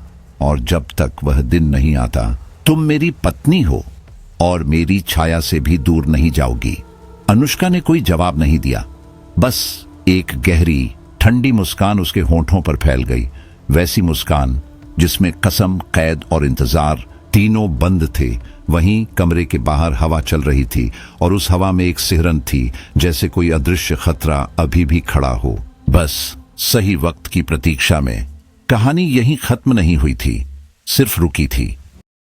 और जब तक वह दिन नहीं आता तुम मेरी पत्नी हो और मेरी छाया से भी दूर नहीं जाओगी। अनुष्का ने कोई जवाब नहीं दिया, बस एक गहरी ठंडी मुस्कान उसके होंठों पर फैल गई। वैसी मुस्कान जिसमें कसम, कैद और इंतजार तीनों बंद थे। वहीं कमरे के बाहर हवा चल रही थी और उस हवा में एक सिहरन थी, जैसे कोई अदृश्य खतरा अभी भी खड़ा हो, बस सही वक्त की प्रतीक्षा में। कहानी यहीं खत्म नहीं हुई थी, सिर्फ रुकी थी।